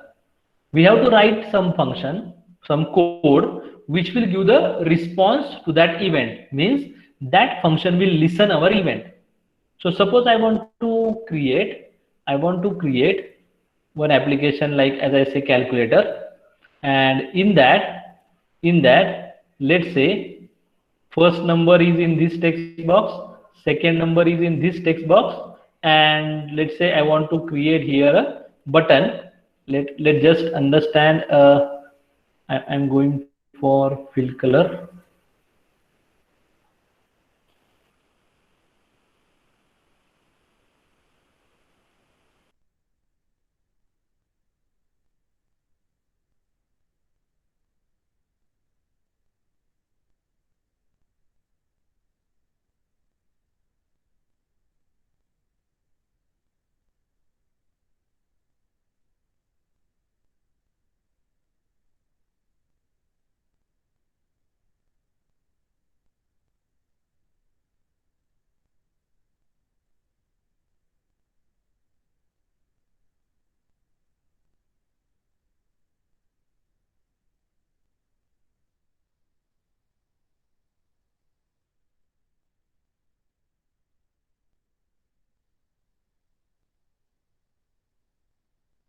We have to write some function, some code which will give the response to that event. Means that function will listen our event. So suppose I want to create one application, like as I say calculator, and in that let's say first number is in this text box, second number is in this text box, and let's say I want to create here a button. Let's just understand. I'm going for fill color.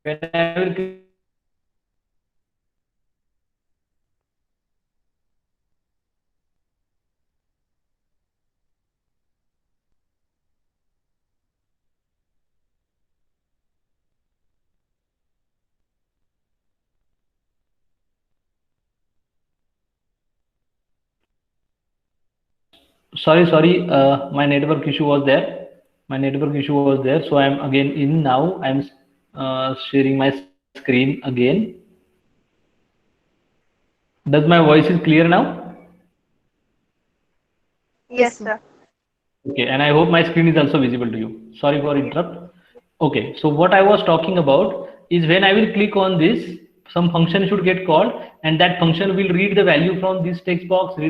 When I will sorry, my network issue was there. So I'm again in now. I'm sharing my screen again. Does my voice is clear now? Yes, sir. Okay, and I hope my screen is also visible to you. Sorry for interrupt. Okay, so what I was talking about is when I will click on this, some function should get called, and that function will read the value from this text box,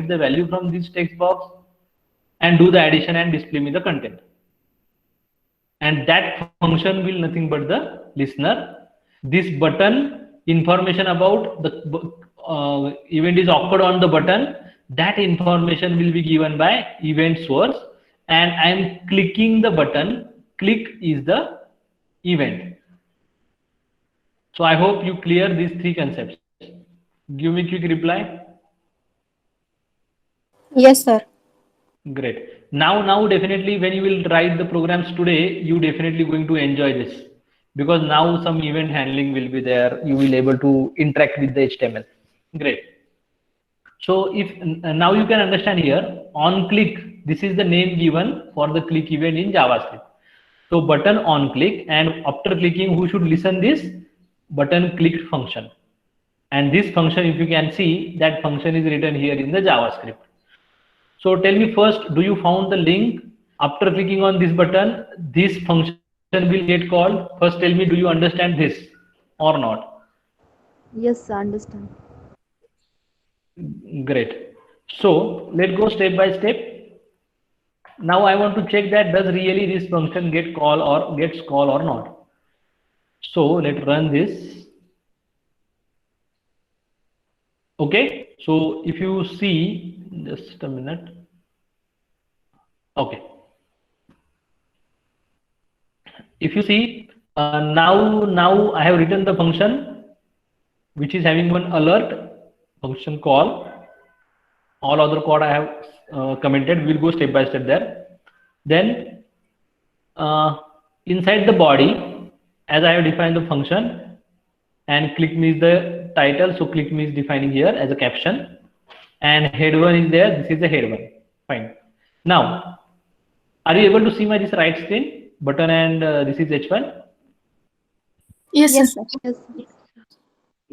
and do the addition and display me the content. And that function will nothing but the listener. This button information about the event is occurred on the button, that information will be given by event source, and I am clicking the button. Click is the event. So I hope you clear these three concepts. Give me quick reply. Yes, sir. Great. Now definitely when you will write the programs today, you definitely going to enjoy this because now some event handling will be there. You will able to interact with the HTML. Great. So if now you can understand here on click, this is the name given for the click event in JavaScript. So button on click, and after clicking, who should listen this button clicked function. And this function, if you can see, that function is written here in the JavaScript. So tell me first, do you found the link? After clicking on this button, this function will get called. First tell me, do you understand this or not? Yes, I understand. Great. So let's go step by step. Now I want to check that does really this function get call or gets call or not. So let's run this. Okay. So if you see, just a minute. Okay. If you see now I have written the function which is having one alert function call. All other code I have commented. We'll go step by step there. Then inside the body, as I have defined the function, and click me is the title. So click me is defining here as a caption, and head one is there. This is the head one. Fine. Now, are you able to see my this right screen button and this is H1? Yes, Yes, sir. yes.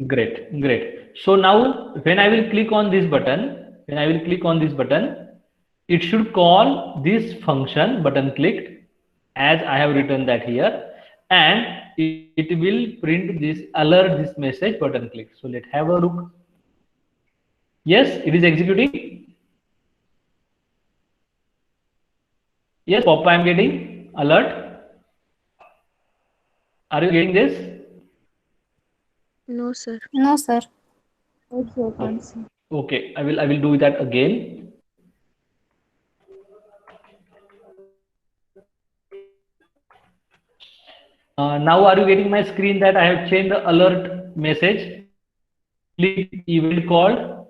Great. So now when I will click on this button, it should call this function button clicked as I have written that here, and it will print this alert this message button clicked. So let's have a look. Yes, it is executing. Yes, Pop, I am getting alert. Are you getting this? No, sir. No, sir. Also, I can't see. Okay, I will do that again. Now are you getting my screen that I have changed the alert message? Click event called.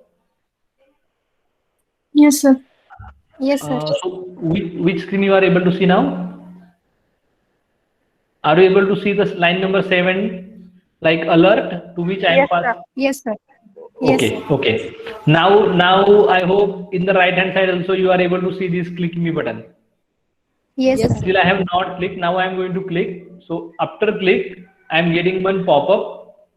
Yes, sir. Yes, sir. So which screen you are able to see now? Are you able to see the line number 7 like alert to which I am Yes, passed? sir. Yes, sir. Yes, Okay, sir. okay. Now I hope in the right hand side also you are able to see this click me button. Yes, Yes, sir. Still I have not clicked. Now I am going to click. So after click, I am getting one pop-up.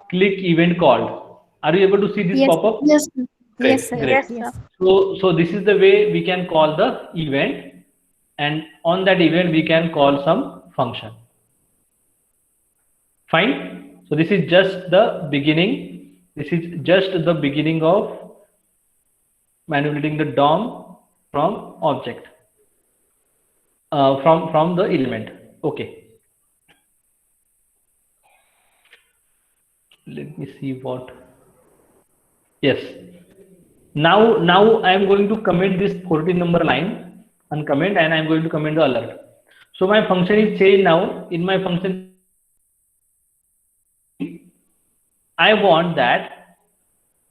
Click event called. Are you able to see this Yes, pop-up? yes, sir. Great, Yes, sir. great. Yes, Yes. sir. So this is the way we can call the event, and on that event we can call some function. Fine. So this is just the beginning. This is just the beginning of manipulating the DOM from object, from the element. Okay. Let me see what. Yes. Now I am going to comment this 14 number line, uncomment, and I am going to comment the alert. So my function is changed now. In my function, I want that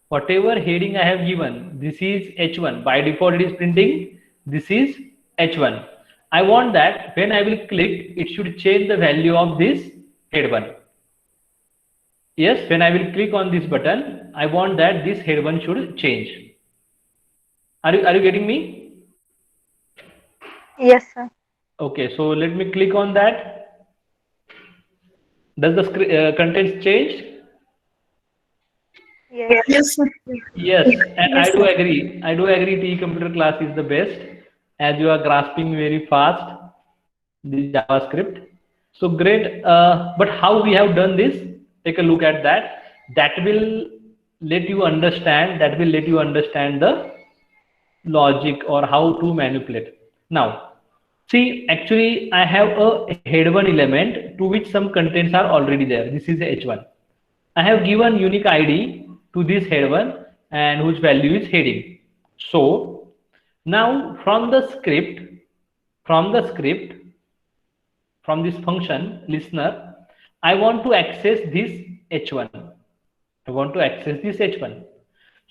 whatever heading I have given, this is H1. By default, it is printing this is H1. I want that when I will click, it should change the value of this head one. Yes, when I will click on this button, I want that this head one should change. Are you getting me? Yes, sir. Okay, so let me click on that. Does the contents change? Yes. Yes, sir. Yes, and Yes, I do sir. agree. I do agree. T computer class is the best as you are grasping very fast the JavaScript. So great. But how we have done this? Take a look at that. That will let you understand. That will let you understand the logic or how to manipulate. Now, see, actually, I have a head one element to which some contents are already there. This is H1. I have given unique ID to this head one and whose value is heading. So now from the script, from this function listener, I want to access this H1. I want to access this H1.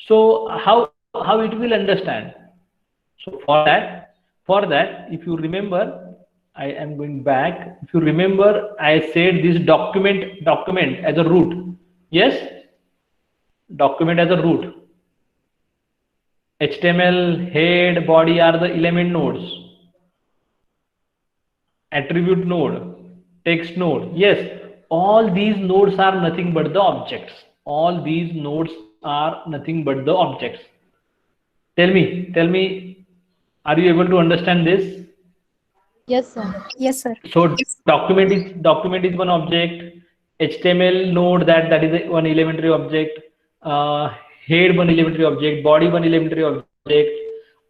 So how it will understand? So for that, if you remember, I am going back. If you remember, I said this document as a root. Yes, document as a root. HTML, head, body are the element nodes. Attribute node, text node. Yes, all these nodes are nothing but the objects. All these nodes are nothing but the objects. Tell me, are you able to understand this? Yes, sir. Yes, sir. So document is one object. HTML node that is one elementary object. Head one elementary object. Body one elementary object.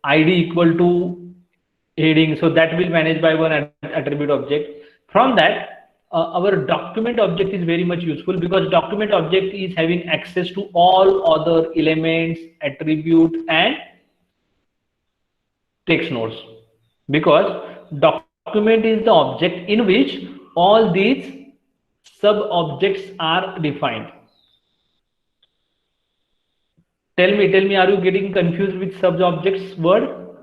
ID equal to heading. So that will manage by one attribute object. From that, our document object is very much useful because document object is having access to all other elements, attribute, and text nodes, because document is the object in which all these sub objects are defined. Tell me, are you getting confused with sub objects word?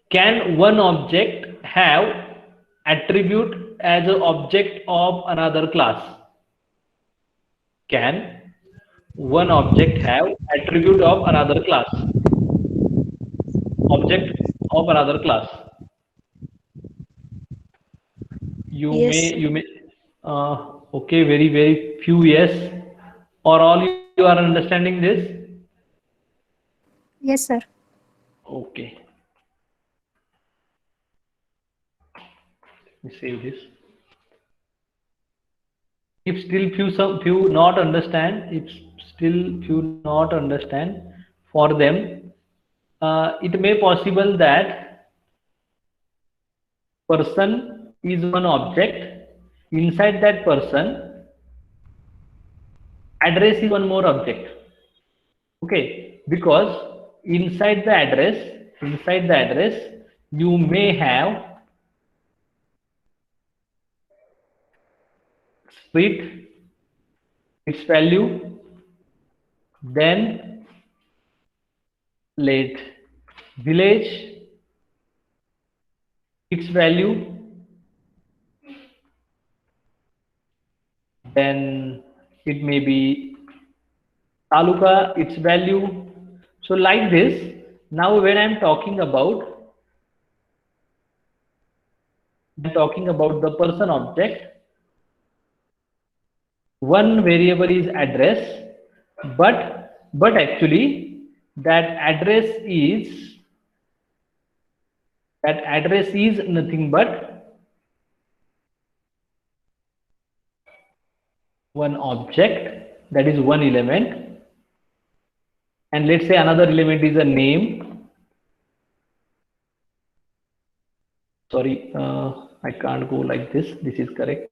Can one object have attribute as an object of another class? Can one object have attribute of another class? Object of another class. You Yes. may okay, very few yes, or all you are understanding this? Yes, sir. Okay, let me save this. If still few not understand, for them, it may possible that person is one object. Inside that person, address is one more object. Okay, because inside the address, you may have street, its value, then let village, its value, then it may be taluka, its value. So like this. Now when I'm talking about the person object, one variable is address, but actually that address is nothing but one object, that is one element, and let's say another element is a name. Sorry, I can't go like this. This is correct.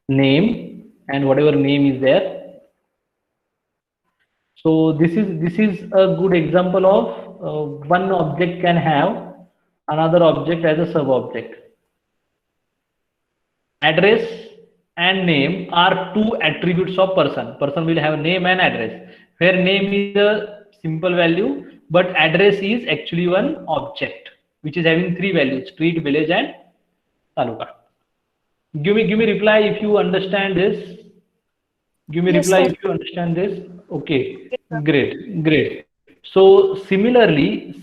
Name, and whatever name is there. So this is a good example of one object can have another object as a sub object. Address and name are two attributes of person. Person will have name and address, where name is a simple value, but address is actually one object which is having three values: street, village, and taluka. Give me reply if you understand this. Give me Yes, reply sir. if you understand this. Okay, great. So similarly,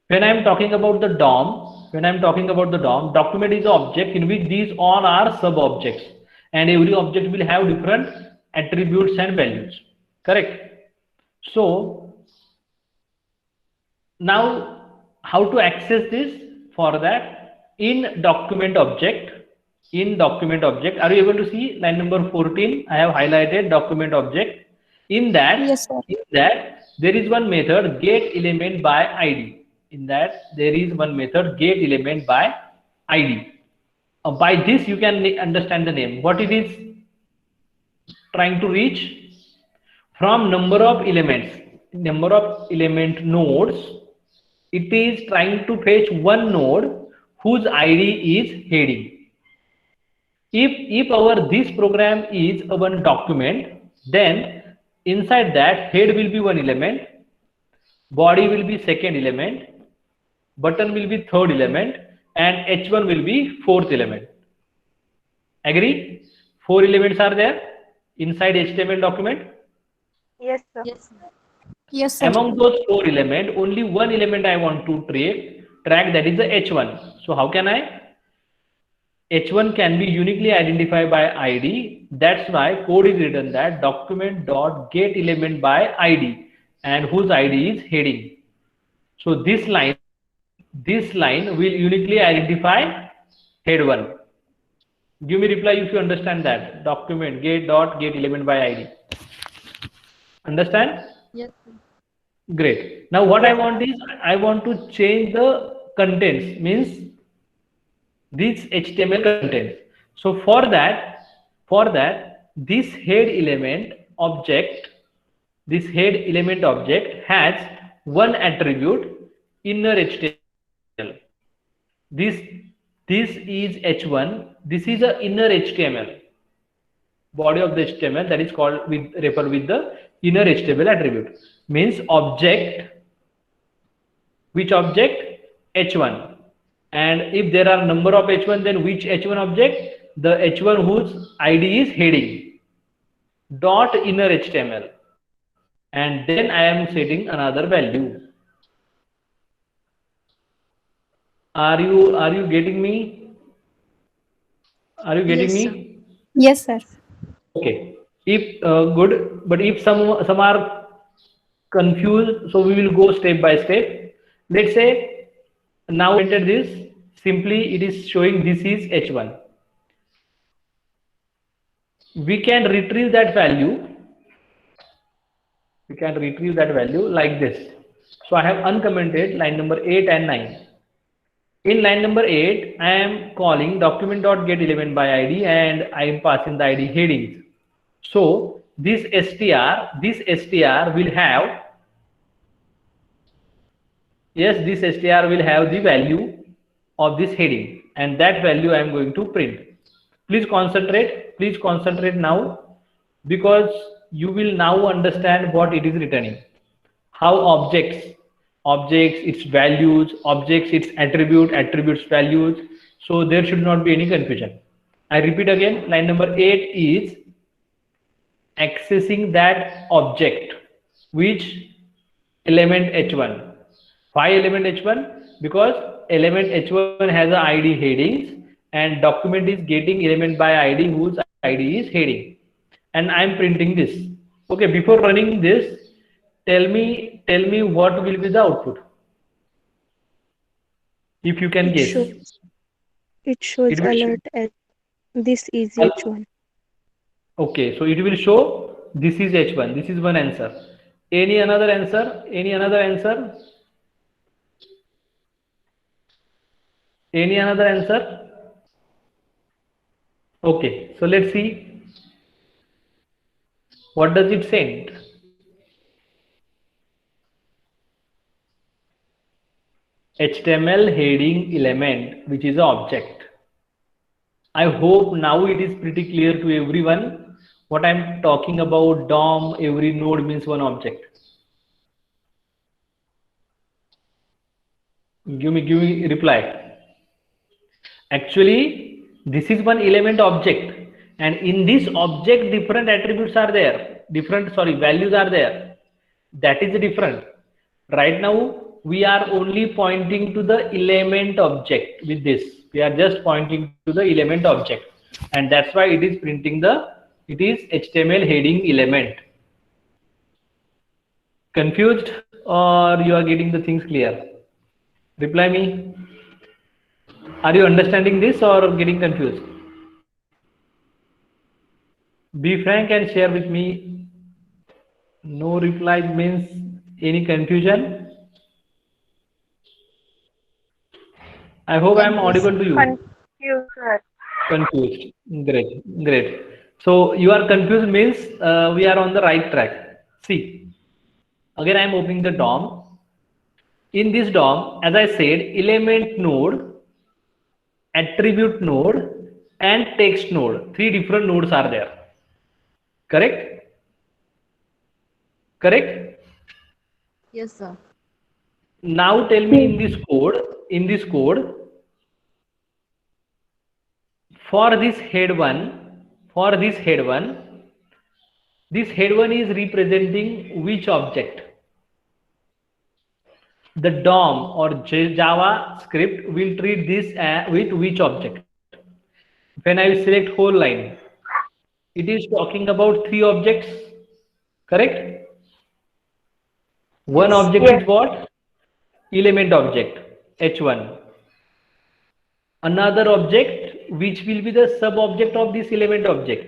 when I am talking about the DOM, document is the object in which these all are sub objects, and every object will have different attributes and values. Correct? So now how to access this? For that, in document object, are you able to see line number 14? I have highlighted document object. In that, Yes, sir. there is one method get element by ID. By this you can understand the name, what it is trying to reach. From number of element nodes, it is trying to fetch one node whose ID is heading. If our this program is a one document, then inside that head will be one element, body will be second element, button will be third element, and H1 will be fourth element. Agree? 4 elements are there inside HTML document. Yes, sir. Yes, sir. Yes, sir. Among those 4 elements, only one element I want to track, that is the H1. So how can I? H1 can be uniquely identified by ID. That's why code is written that document.getElement by ID, and whose ID is heading. So this line will uniquely identify head 1. Give me reply if you understand that. Document get.getElement by ID. Understand? Yes, sir. Great. Now what I want is, I want to change the contents, means these HTML contents. So for that, this head element object has one attribute, inner HTML. This is H1. This is a inner HTML, body of the HTML, that is called referred with the inner HTML attribute. Means object, which object? H1. And if there are number of H1, then which H1 object? The H1 whose ID is heading dot inner HTML, and then I am setting another value. Are you getting me? Are you getting Yes, me? Yes, sir. Okay. If good, but if some are confused, so we will go step by step. Let's say now enter this. Simply it is showing this is H1. We can retrieve that value. We can retrieve that value like this. So I have uncommented line number 8 and 9. In line number 8, I am calling document.getElement by ID, and I am passing the ID headings. So this str will have, yes, this str will have the value of this heading, and that value I am going to print. Please concentrate now, because you will now understand what it is returning. How objects, its values, its attributes values. So there should not be any confusion. I repeat again, line number 8 is accessing that object, which element H1. Why element H1? Because element H1 has a ID headings, and document is getting element by ID whose ID is heading, and I am printing this. Okay, before running this, tell me what will be the output, if you can guess. It shows It will alert as this is H1. Okay, so it will show this is H1. This is one answer. Any another answer? Any another answer? Any another answer? Okay, so let's see. What does it send? HTML heading element, which is an object. I hope now it is pretty clear to everyone what I'm talking about. DOM, every node means one object. Give me reply. Actually, this is one element object, and in this object different attributes are there, values are there. That is different. Right now we are only pointing to the element object. With this we are just pointing to the element object, and that's why it is printing it is HTML heading element. Confused, or you are getting the things clear? Reply me. Are you understanding this or getting confused? Be frank and share with me. No replies means any confusion. I hope I am audible to you. Confused, sir. Confused. Great. So you are confused means we are on the right track. See, again I am opening the DOM. In this DOM, as I said, element node, attribute node, and text node. 3 different nodes are there. Correct? Correct? Yes, sir. Now tell me in this code, for this head one, this head one is representing which object? The DOM or Java script will treat this with which object? When I select whole line, it is talking about 3 objects, correct? One Yes. object Yes. is what? Element object, H1. Another object which will be the sub object of this element object,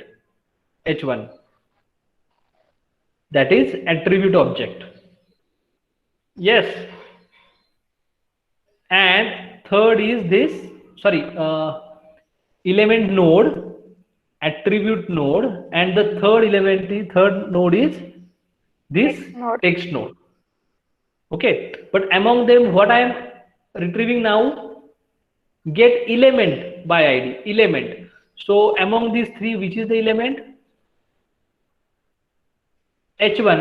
H1. That is attribute object. Yes. And third is this, element node, attribute node, and the third node is this Text node. text node. Okay, but among them, what I am retrieving now, get element by ID, element. So among these 3, which is the element? H1,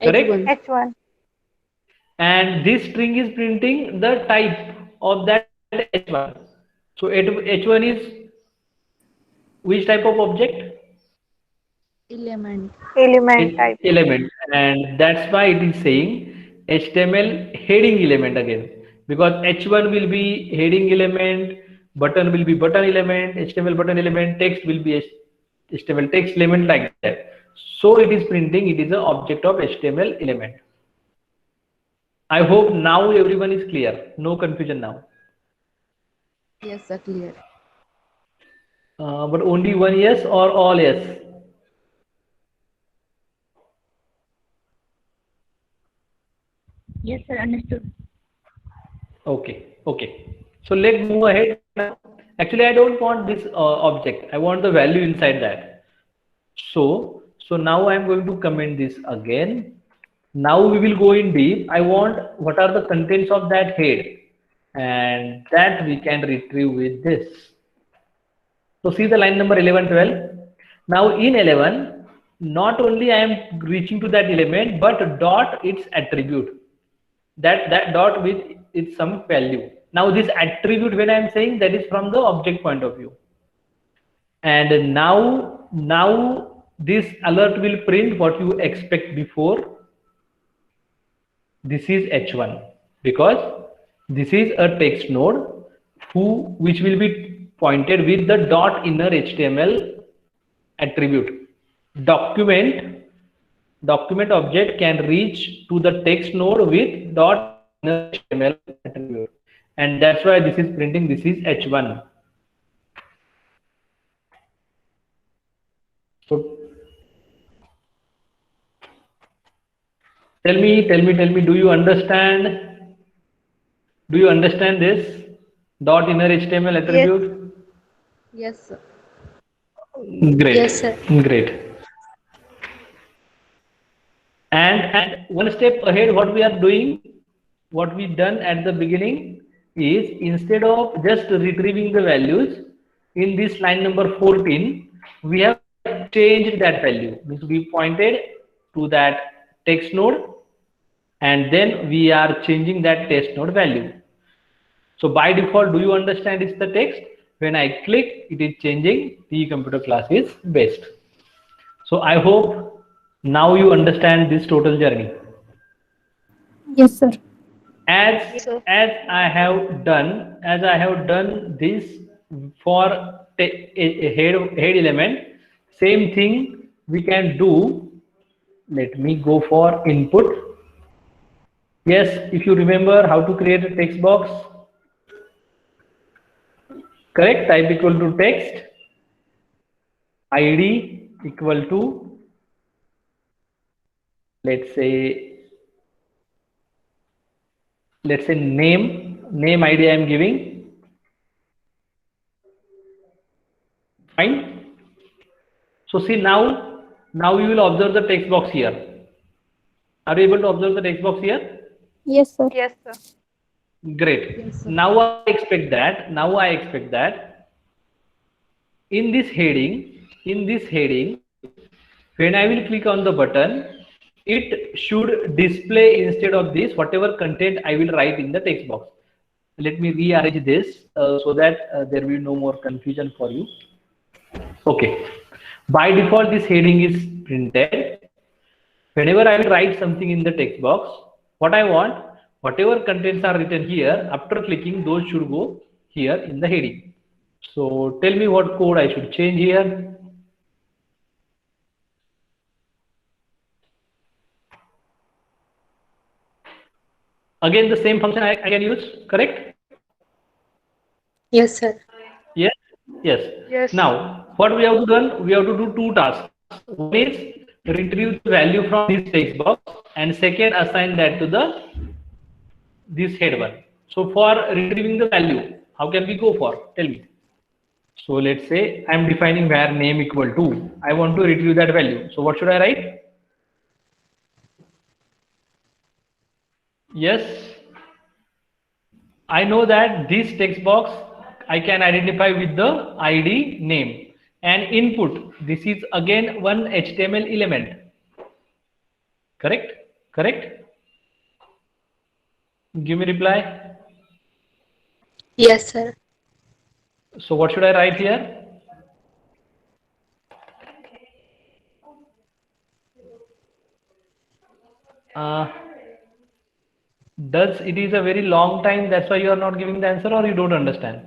correct? H1. H1. And this string is printing the type of that H1. So H1 is which type of object? Element. Element type. Element, and that's why it is saying HTML heading element again, because H1 will be heading element, button will be button element, HTML button element, text will be HTML text element, like that. So it is printing, it is an object of HTML element. I hope now everyone is clear, no confusion now. Yes, sir. Clear. But only one yes or all yes? Yes, sir. Understood. Okay, okay. So let's move ahead now. Actually, I don't want this object. I want the value inside that. So now I'm going to comment this again. Now we will go in deep. I want what are the contents of that head, and that we can retrieve with this. So see the line number 11, 12. Now in 11, not only I am reaching to that element, but dot its attribute. That dot with its some value. Now this attribute, when I am saying, that is from the object point of view. And now this alert will print what you expect before. This is H1, because this is a text node which will be pointed with the dot inner HTML attribute. Document object can reach to the text node with dot inner HTML attribute, and that's why this is printing, this is H1. So tell me, do you understand? Do you understand this dot inner HTML attribute? Yes, sir. Great. Yes, sir. Great. And one step ahead, what we are doing, what we done at the beginning is, instead of just retrieving the values in this line number 14, we have changed that value. Means we pointed to that text node, and then we are changing that text node value. So by default, do you understand it's the text? When I click, it is changing the computer class is best. So I hope now you understand this total journey. Yes, sir. Yes, sir. As I have done this for a head element, same thing we can do. Let me go for input. Yes, if you remember how to create a text box, correct? Type equal to text, ID equal to, let's say name ID I am giving. Fine. So see, now you will observe the text box here. Are you able to observe the text box here? Yes, sir. Yes, sir. Great. Yes, sir. Now I expect that in this heading, when I will click on the button, it should display instead of this whatever content I will write in the text box. Let me rearrange this so that there will be no more confusion for you. Okay. By default, this heading is printed. Whenever I will write something in the text box, what I want, whatever contents are written here, after clicking, those should go here in the heading. So tell me what code I should change here. Again, the same function I can use, correct? Yes, sir. Yes. Yes. Yes. Now, what we have to do? We have to do two tasks. One is retrieve the value from this text box, and second, assign that to this head one. So for retrieving the value, how can we go for? Tell me. So let's say I'm defining var name equal to. I want to retrieve that value. So what should I write? Yes. I know that this text box I can identify with the ID name and input. This is again one HTML element. Correct? Correct? Give me reply. Yes, sir. So what should I write here? Does it is a very long time, that's why you are not giving the answer, or you don't understand?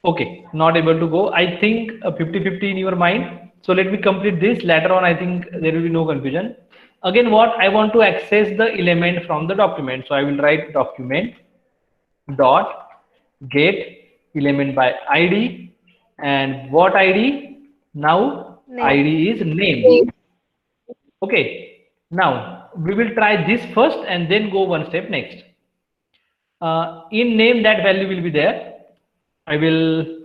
Okay, not able to go. I think 50-50 in your mind. So let me complete this. Later on, I think there will be no confusion. Again, what I want to access the element from the document. So I will write document dot get element by ID, and what ID? Now Name. ID is name. Okay. Now we will try this first and then go one step next. In name, that value will be there. I will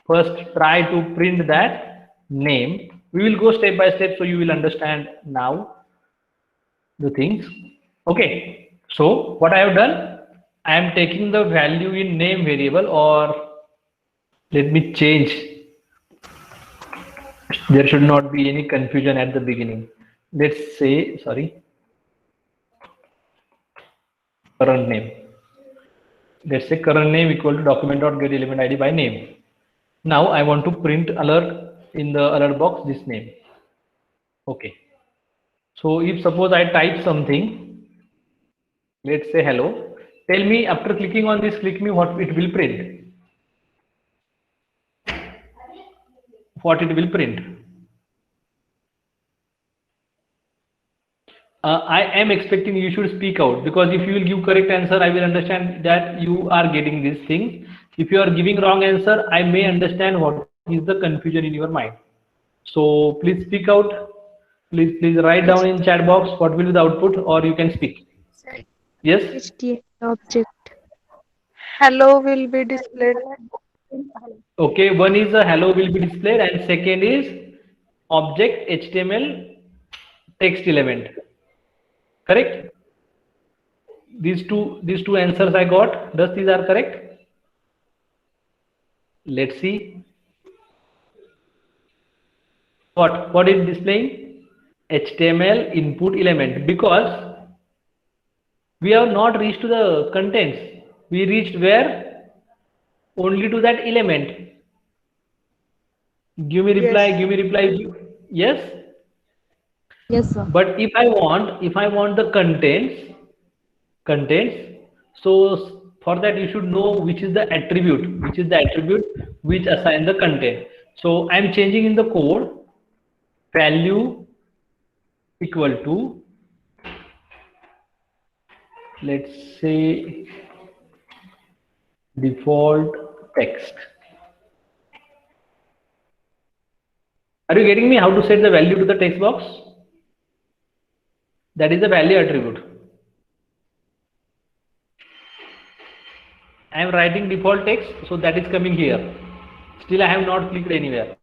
first try to print that name. We will go step by step so you will understand now the things. Okay. So what I have done, I am taking the value in name variable, or let me change. There should not be any confusion at the beginning. Let's say, sorry, current name. Let's say current name equal to document.get element ID by name. Now I want to print alert in the alert box this name. Okay. So if suppose I type something, let's say hello, tell me after clicking on this, click me what it will print. What it will print. I am expecting you should speak out, because if you will give correct answer, I will understand that you are getting this thing. If you are giving wrong answer, I may understand what is the confusion in your mind. So please speak out. Please write down in chat box what will be the output, or you can speak. Yes. HTML object. Hello will be displayed. Okay. One is a hello will be displayed, and second is object HTML text element. Correct? These two answers I got. Does these are correct? Let's see. What is displaying? HTML input element, because we have not reached to the contents. We reached where? Only to that element. Give me reply. Yes. Give me reply. Yes. Yes, sir. But if I want the contents, so for that you should know which is the attribute which assign the content. So I am changing in the code value equal to, let's say, default text. Are you getting me how to set the value to the text box? That is the value attribute. I am writing default text, so that is coming here. Still I have not clicked anywhere.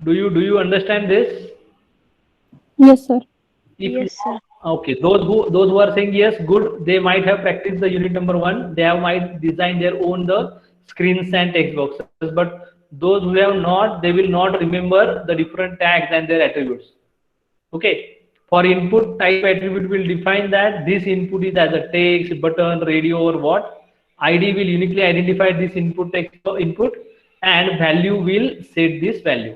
Do you understand this? Yes, sir. If Yes, sir. okay, those who are saying yes, good, they might have practiced the unit number 1. They have might design their own the screens and text boxes, but those who have not, they will not remember the different tags and their attributes. Okay, for input type attribute will define that this input is as a text, button, radio, or what. ID will uniquely identify this input text input, and value will set this value.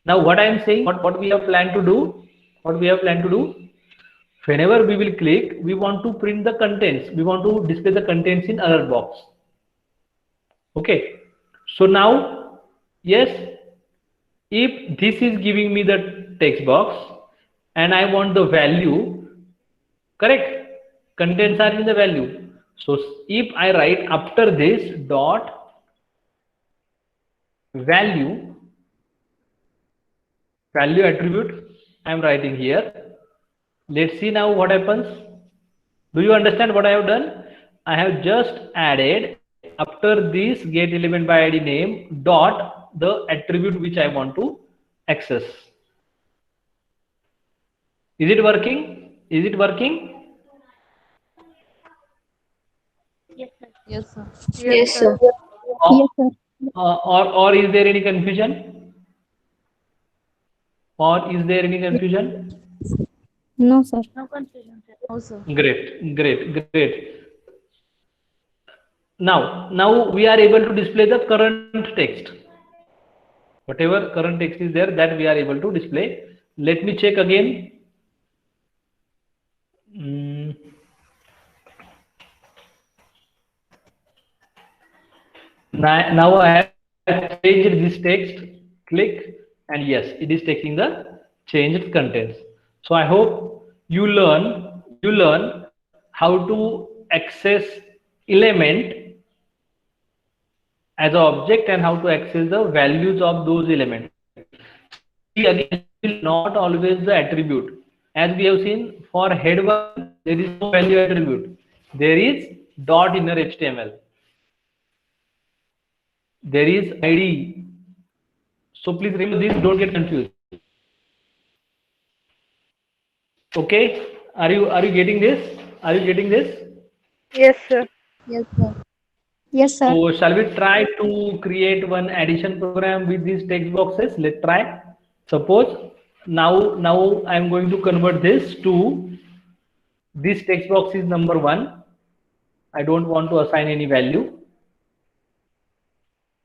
Now what I am saying, what we have planned to do, whenever we will click, we want to print the contents, we want to display the contents in alert box. Okay, so now, yes, if this is giving me the text box and I want the value, correct, contents are in the value. So if I write after this dot value attribute, I am writing here. Let's see now what happens. Do you understand what I have done? I have just added after this get element by ID name dot the attribute which I want to access. Is it working? Is it working? Yes, sir. Yes, sir. Yes, sir. Or is there any confusion? Or is there any confusion? No, sir. No confusion, sir. No, sir. Great. Now we are able to display the current text. Whatever current text is there, that we are able to display. Let me check again. Now I have changed this text. Click, and yes, it is taking the changed contents. So I hope you learn how to access element as an object and how to access the values of those elements. See, again, not always the attribute. As we have seen, for head one, there is no value attribute. There is dot inner HTML. There is ID. So please remember this, don't get confused. Okay, are you getting this? Are you getting this? Yes, sir. Yes, sir. Yes, sir. So shall we try to create one addition program with these text boxes? Let's try. Suppose now I am going to convert this to this text box is number 1. I don't want to assign any value.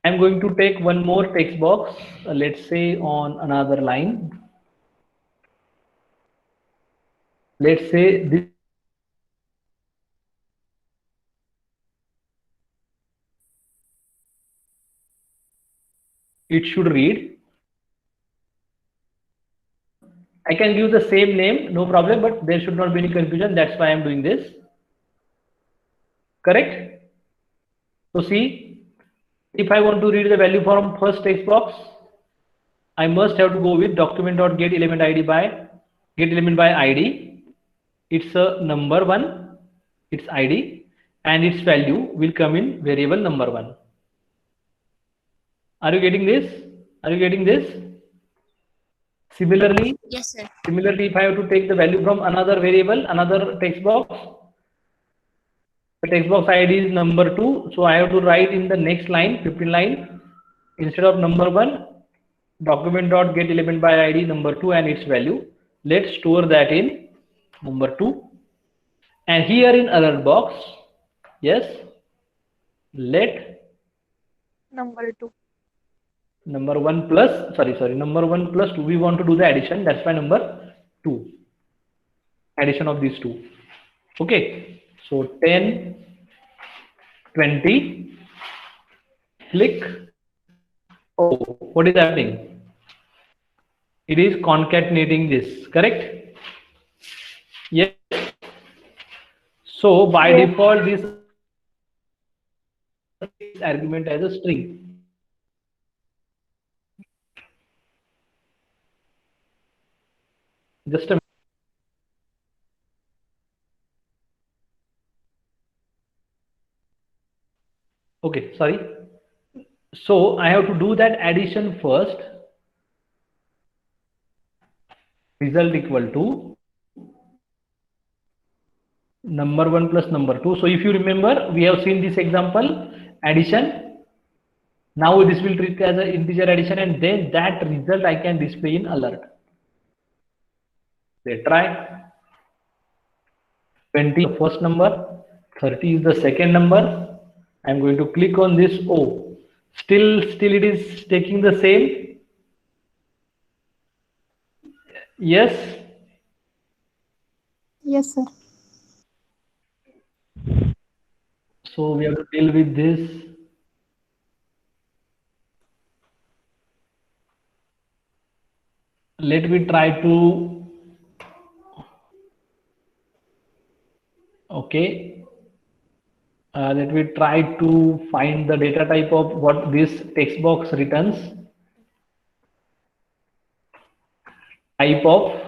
I'm going to take one more text box, let's say on another line. Let's say this. It should read. I can give the same name, no problem, but there should not be any confusion. That's why I'm doing this. Correct? So see, if I want to read the value from first text box, I must have to go with document.get element ID by get element by ID. It's a number 1, its ID, and its value will come in variable number 1. Are you getting this? Are you getting this? Similarly, Yes, sir. if I have to take the value from another variable, another text box, the text box ID is number 2, so I have to write in the next line, 15 line, instead of number 1, document.get element by ID number 2 and its value. Let's store that in number 2. And here in alert box, yes, let Number 2. number 1 plus, number 1 plus 2, we want to do the addition, that's why number 2, addition of these two. Okay, so 10, 20, click. Oh, what is happening? It is concatenating this, correct? Yes. So by default, this argument as a string. Just a minute. Okay, sorry. So I have to do that addition first. Result equal to number 1 plus number 2. So if you remember, we have seen this example addition. Now this will treat as an integer addition, and then that result I can display in alert. Let's try. 20 is the first number, 30 is the second number. I'm going to click on this. Oh, still it is taking the same. Yes. Yes, sir. So we have to deal with this. Let me try to, okay. Let me try to find the data type of what this text box returns. Type of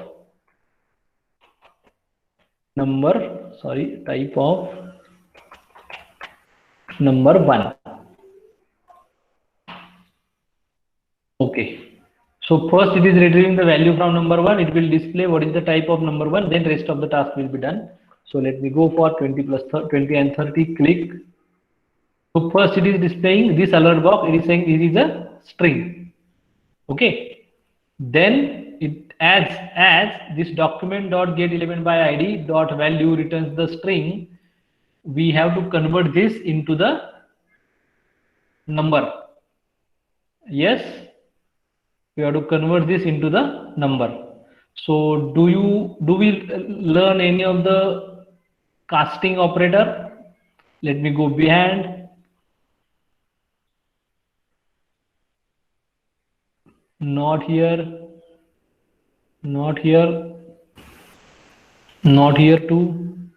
number, sorry, type of number 1. Okay. So first it is retrieving the value from number 1. It will display what is the type of number 1. Then rest of the task will be done. So let me go for 20 plus 20 and 30. Click. So first it is displaying this alert box. It is saying it is a string. Okay. Then it adds as this document dot get element by id dot value returns the string. We have to convert this into the number. Yes. We have to convert this into the number. So do we learn any of the casting operator? Let me go behind. Not here, not here, not here too.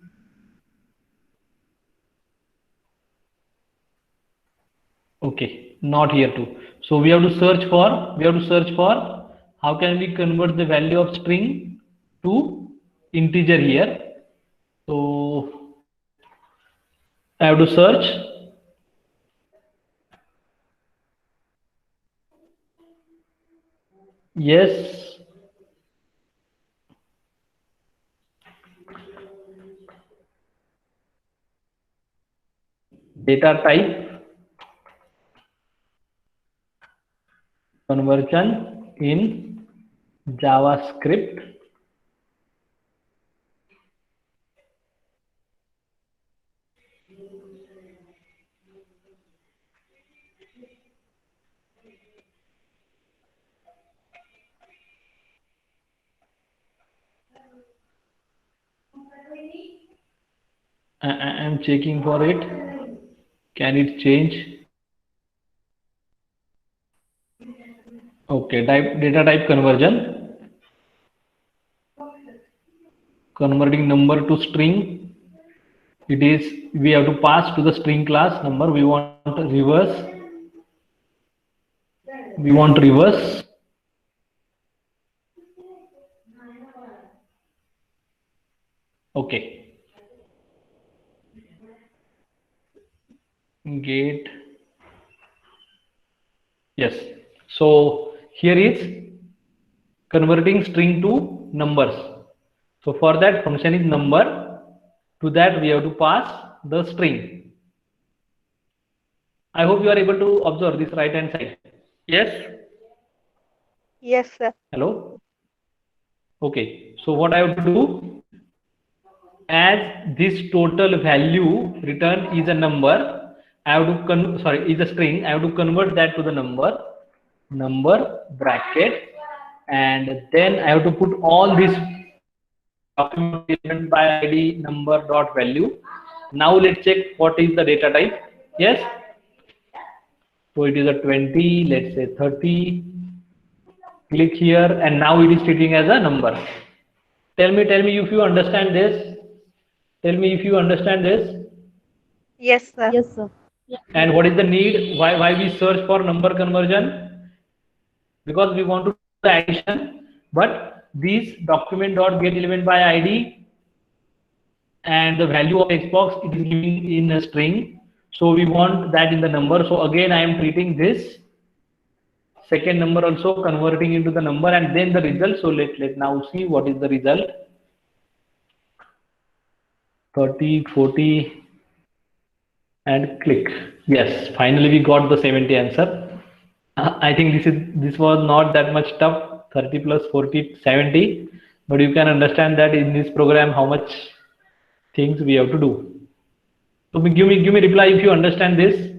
Okay, not here too. So we have to search for how can we convert the value of string to integer here. So I have to search. Yes. Data type conversion in JavaScript. I am checking for it. Can it change? Okay, data type conversion. Converting number to string. It is, we have to pass to the string class number. We want reverse. We want reverse. Okay. Get. Yes. So here is converting string to numbers. So for that function is number. To that we have to pass the string. I hope you are able to observe this right hand side. Yes. Yes, sir. Hello. Okay. So what I have to do, as this total value returned is a number, I have to is a string. I have to convert that to the number bracket, and then I have to put all this document element by id number dot value. Now let's check what is the data type. Yes. So it is a 20. Let's say 30. Click here, and now it is treating as a number. Tell me if you understand this. Tell me if you understand this. Yes, sir. Yes, sir. And what is the need? Why we search for number conversion? Because we want to do the addition, but this document dot get element by id and the value of Xbox it is giving in a string. So we want that in the number. So again, I am treating this second number also converting into the number, and then the result. So let now see what is the result. 30, 40. and click. Yes, finally we got the 70 answer. I think this was not that much tough. 30 plus 40, 70. But you can understand that in this program how much things we have to do. So give me reply if you understand this.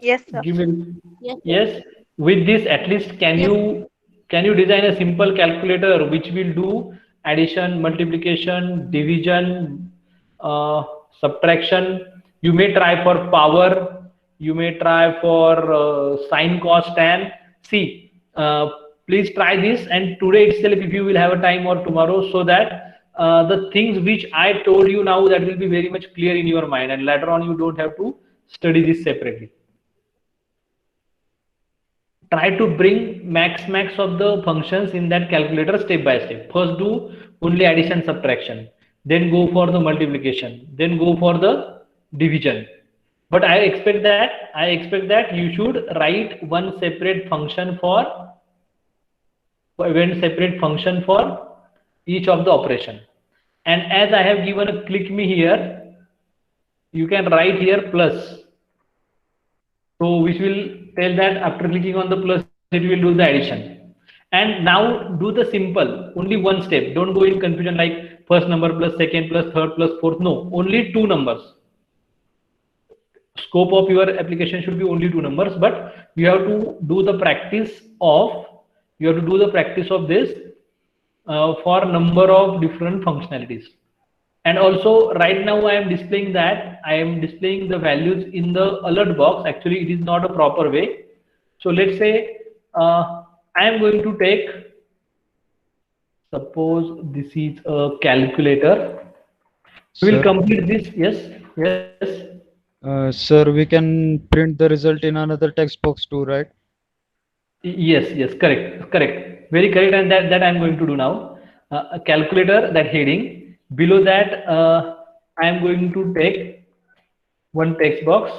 Yes, sir. Give me Yes, sir. yes. With this, at least can you design a simple calculator which will do addition, multiplication, division, subtraction. You may try for power. You may try for sine, cos, tan. See, please try this, and today itself, if you will have a time, or tomorrow, so that the things which I told you now, that will be very much clear in your mind, and later on you don't have to study this separately. Try to bring max of the functions in that calculator step by step. First do only addition, subtraction, then go for the multiplication, then go for the division. But I expect that you should write one separate function for each of the operation. And as I have given a click me here, you can write here plus. So which will tell that after clicking on the plus, it will do the addition. And now do the simple, only one step. Don't go in confusion like first number plus second plus third plus fourth. No, only two numbers. Scope of your application should be only two numbers, but you have to do the practice of this for number of different functionalities. And also right now I am displaying the values in the alert box. Actually it is not a proper way. So let's say I am going to take, suppose this is a calculator. We will complete this. Yes. Sir, we can print the result in another text box too, right? Yes, correct. Very correct, and that I'm going to do now. A calculator, that heading. Below that, I am going to take one text box,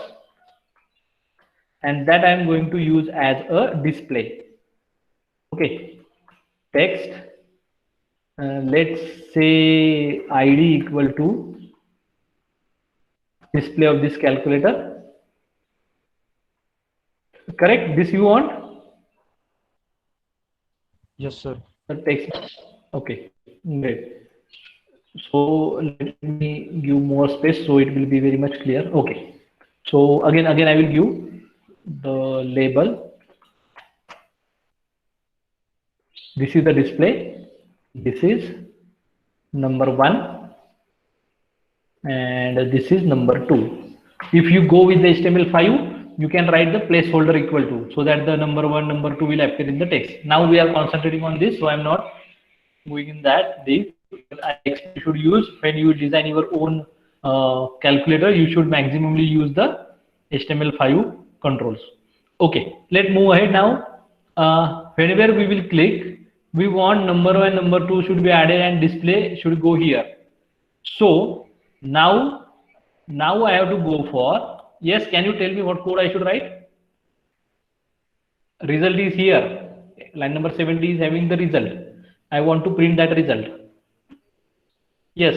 and that I am going to use as a display. Okay, text. Let's say ID equal to display of this calculator. Correct? This you want? Yes, sir. The text. Okay, great. So let me give more space so it will be very much clear. Okay. So again I will give the label. This is the display. This is number 1, and this is number 2. If you go with the HTML5, you can write the placeholder equal to, so that the number 1, number 2 will appear in the text. Now we are concentrating on this, so I'm not moving in that deep. You should use, when you design your own calculator, you should maximally use the HTML5 controls. Okay, let's move ahead now. Whenever we will click, we want number 1, number 2 should be added, and display should go here. So now I have to go for, yes, can you tell me what code I should write? Result is here. Line number 70 is having the result. I want to print that result. Yes.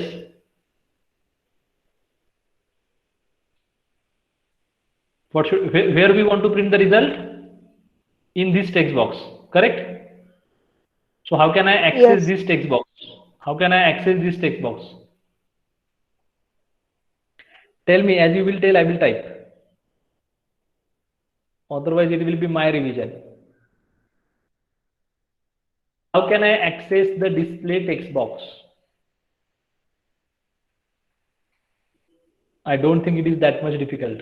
Where we want to print the result? In this text box, correct? So how can I access this text box? How can I access this text box? Tell me, as you will tell, I will type. Otherwise it will be my revision. How can I access the display text box? I don't think it is that much difficult.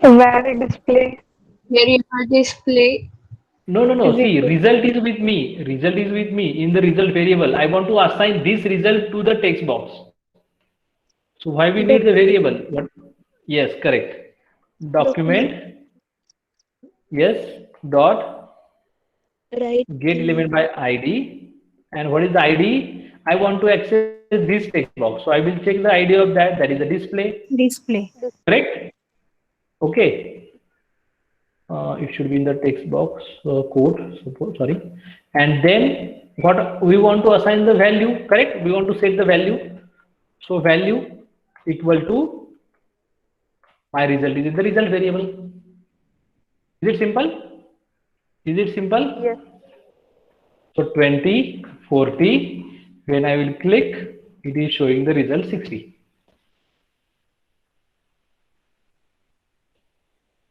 Where display? Where you have display. No. See, result is with me. Result is with me in the result variable. I want to assign this result to the text box. So why we need the variable? What? Yes, correct. Document. Yes. Dot. Right. Get element by ID. And what is the ID? I want to access this text box. So I will check the ID of that. That is the display. Display. Correct. Okay. It should be in the text box code, suppose, sorry. And then what we want to assign the value, correct? We want to set the value. So value, equal to my result. Is it the result variable? Is it simple? Is it simple? Yes. So 20, 40, when I will click, it is showing the result 60.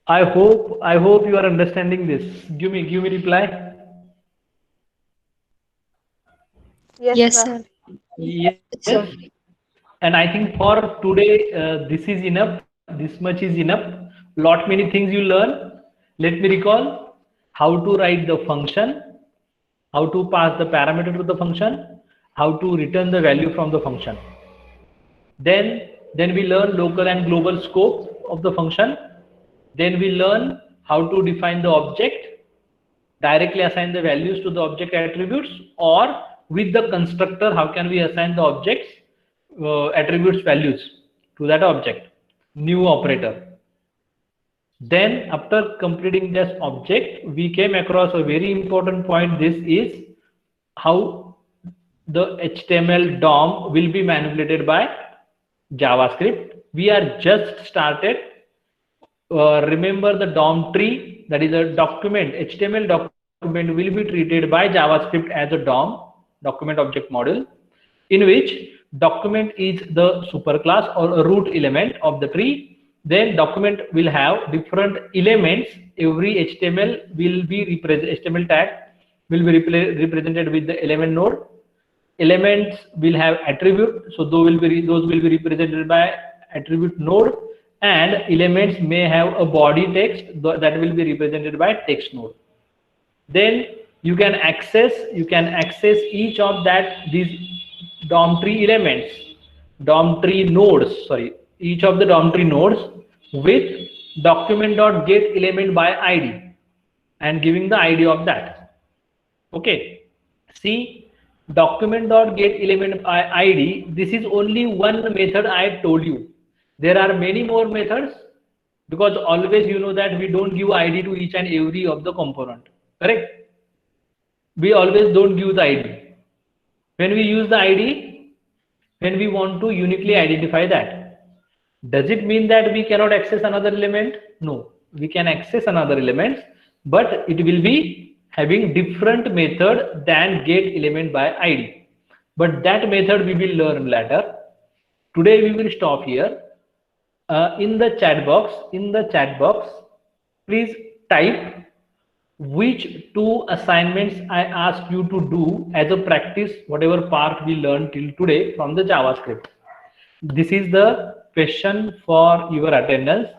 I hope you are understanding this. Give me reply. Yes, sir. Yes. Sir. And I think for today, this is enough. This much is enough. Lot many things you learn. Let me recall how to write the function, how to pass the parameter to the function, how to return the value from the function. Then we learn local and global scope of the function. Then we learn how to define the object, directly assign the values to the object attributes, or with the constructor, how can we assign the objects attributes values to that object, new operator. Then after completing this object, we came across a very important point. This is how the HTML DOM will be manipulated by JavaScript. We are just started. Remember the DOM tree, that is a document, HTML document will be treated by JavaScript as a DOM, document object model, in which document is the superclass or a root element of the tree. Then document will have different elements. Every HTML will be HTML tag will be represented with the element node. Elements will have attribute, so those will be represented by attribute node, and elements may have a body text that will be represented by text node. Then you can access each of these DOM tree elements, DOM tree nodes, each of the DOM tree nodes with document.get element by ID and giving the ID of that. Okay, see, document.get element by ID, this is only one method I told you. There are many more methods, because always you know that we don't give ID to each and every of the component, correct? We always don't give the ID. When we use the ID, when we want to uniquely identify that. Does it mean that we cannot access another element? No, we can access another element, but it will be having different method than get element by ID. But that method we will learn later. Today we will stop here. In the chat box, please type which 2 assignments I asked you to do as a practice, whatever part we learned till today from the JavaScript. This is the question for your attendance.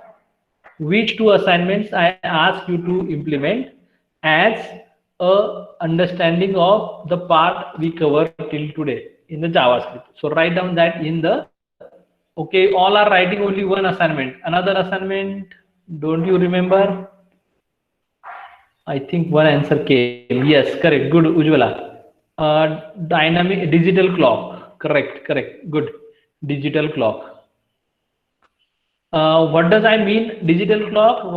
Which 2 assignments I asked you to implement as a understanding of the part we covered till today in the JavaScript. So write down that in the, okay, all are writing only one assignment. Another assignment, don't you remember? I think one answer came. Yes, correct. Good, Ujjwala. Dynamic digital clock. Correct. Good. Digital clock. What does I mean digital clock?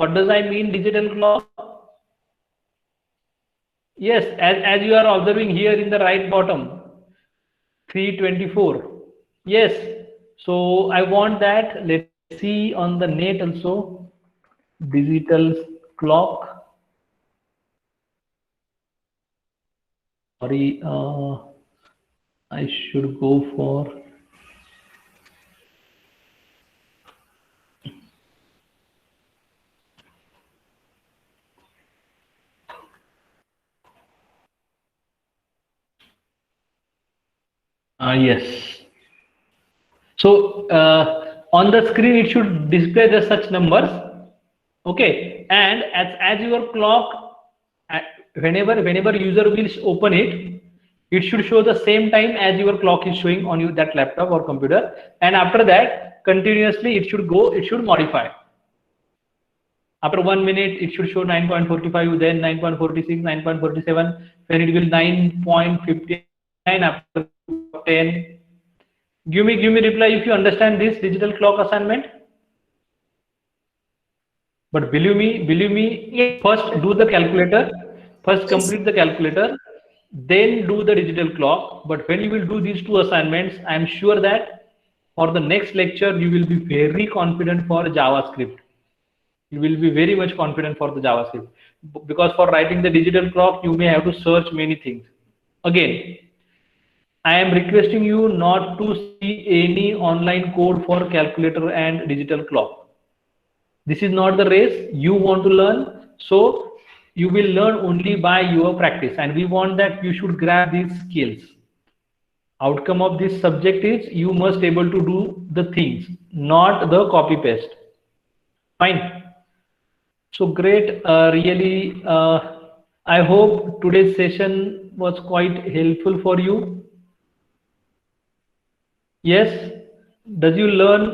Yes, as you are observing here in the right bottom, 324. Yes. So I want that. Let's see on the net also. Digital clock. Sorry, I should go for yes. So on the screen it should display the such numbers. Okay, and as your clock, whenever user will open it, it should show the same time as your clock is showing on you that laptop or computer, and after that continuously it should modify. After 1 minute it should show 9.45, then 9.46, 9.47, when it will 9.59 after 10. Give me reply if you understand this digital clock assignment. But believe me, first do the calculator. First complete the calculator, then do the digital clock. But when you will do these 2 assignments, I am sure that for the next lecture, you will be very confident for JavaScript. You will be very much confident for the JavaScript, because for writing the digital clock, you may have to search many things. Again, I am requesting you not to see any online code for calculator and digital clock. This is not the race you want to learn, so you will learn only by your practice, and we want that you should grab these skills. Outcome of this subject is you must able to do the things, not the copy paste. Fine. So great. Really, I hope today's session was quite helpful for you. Yes. Does you learn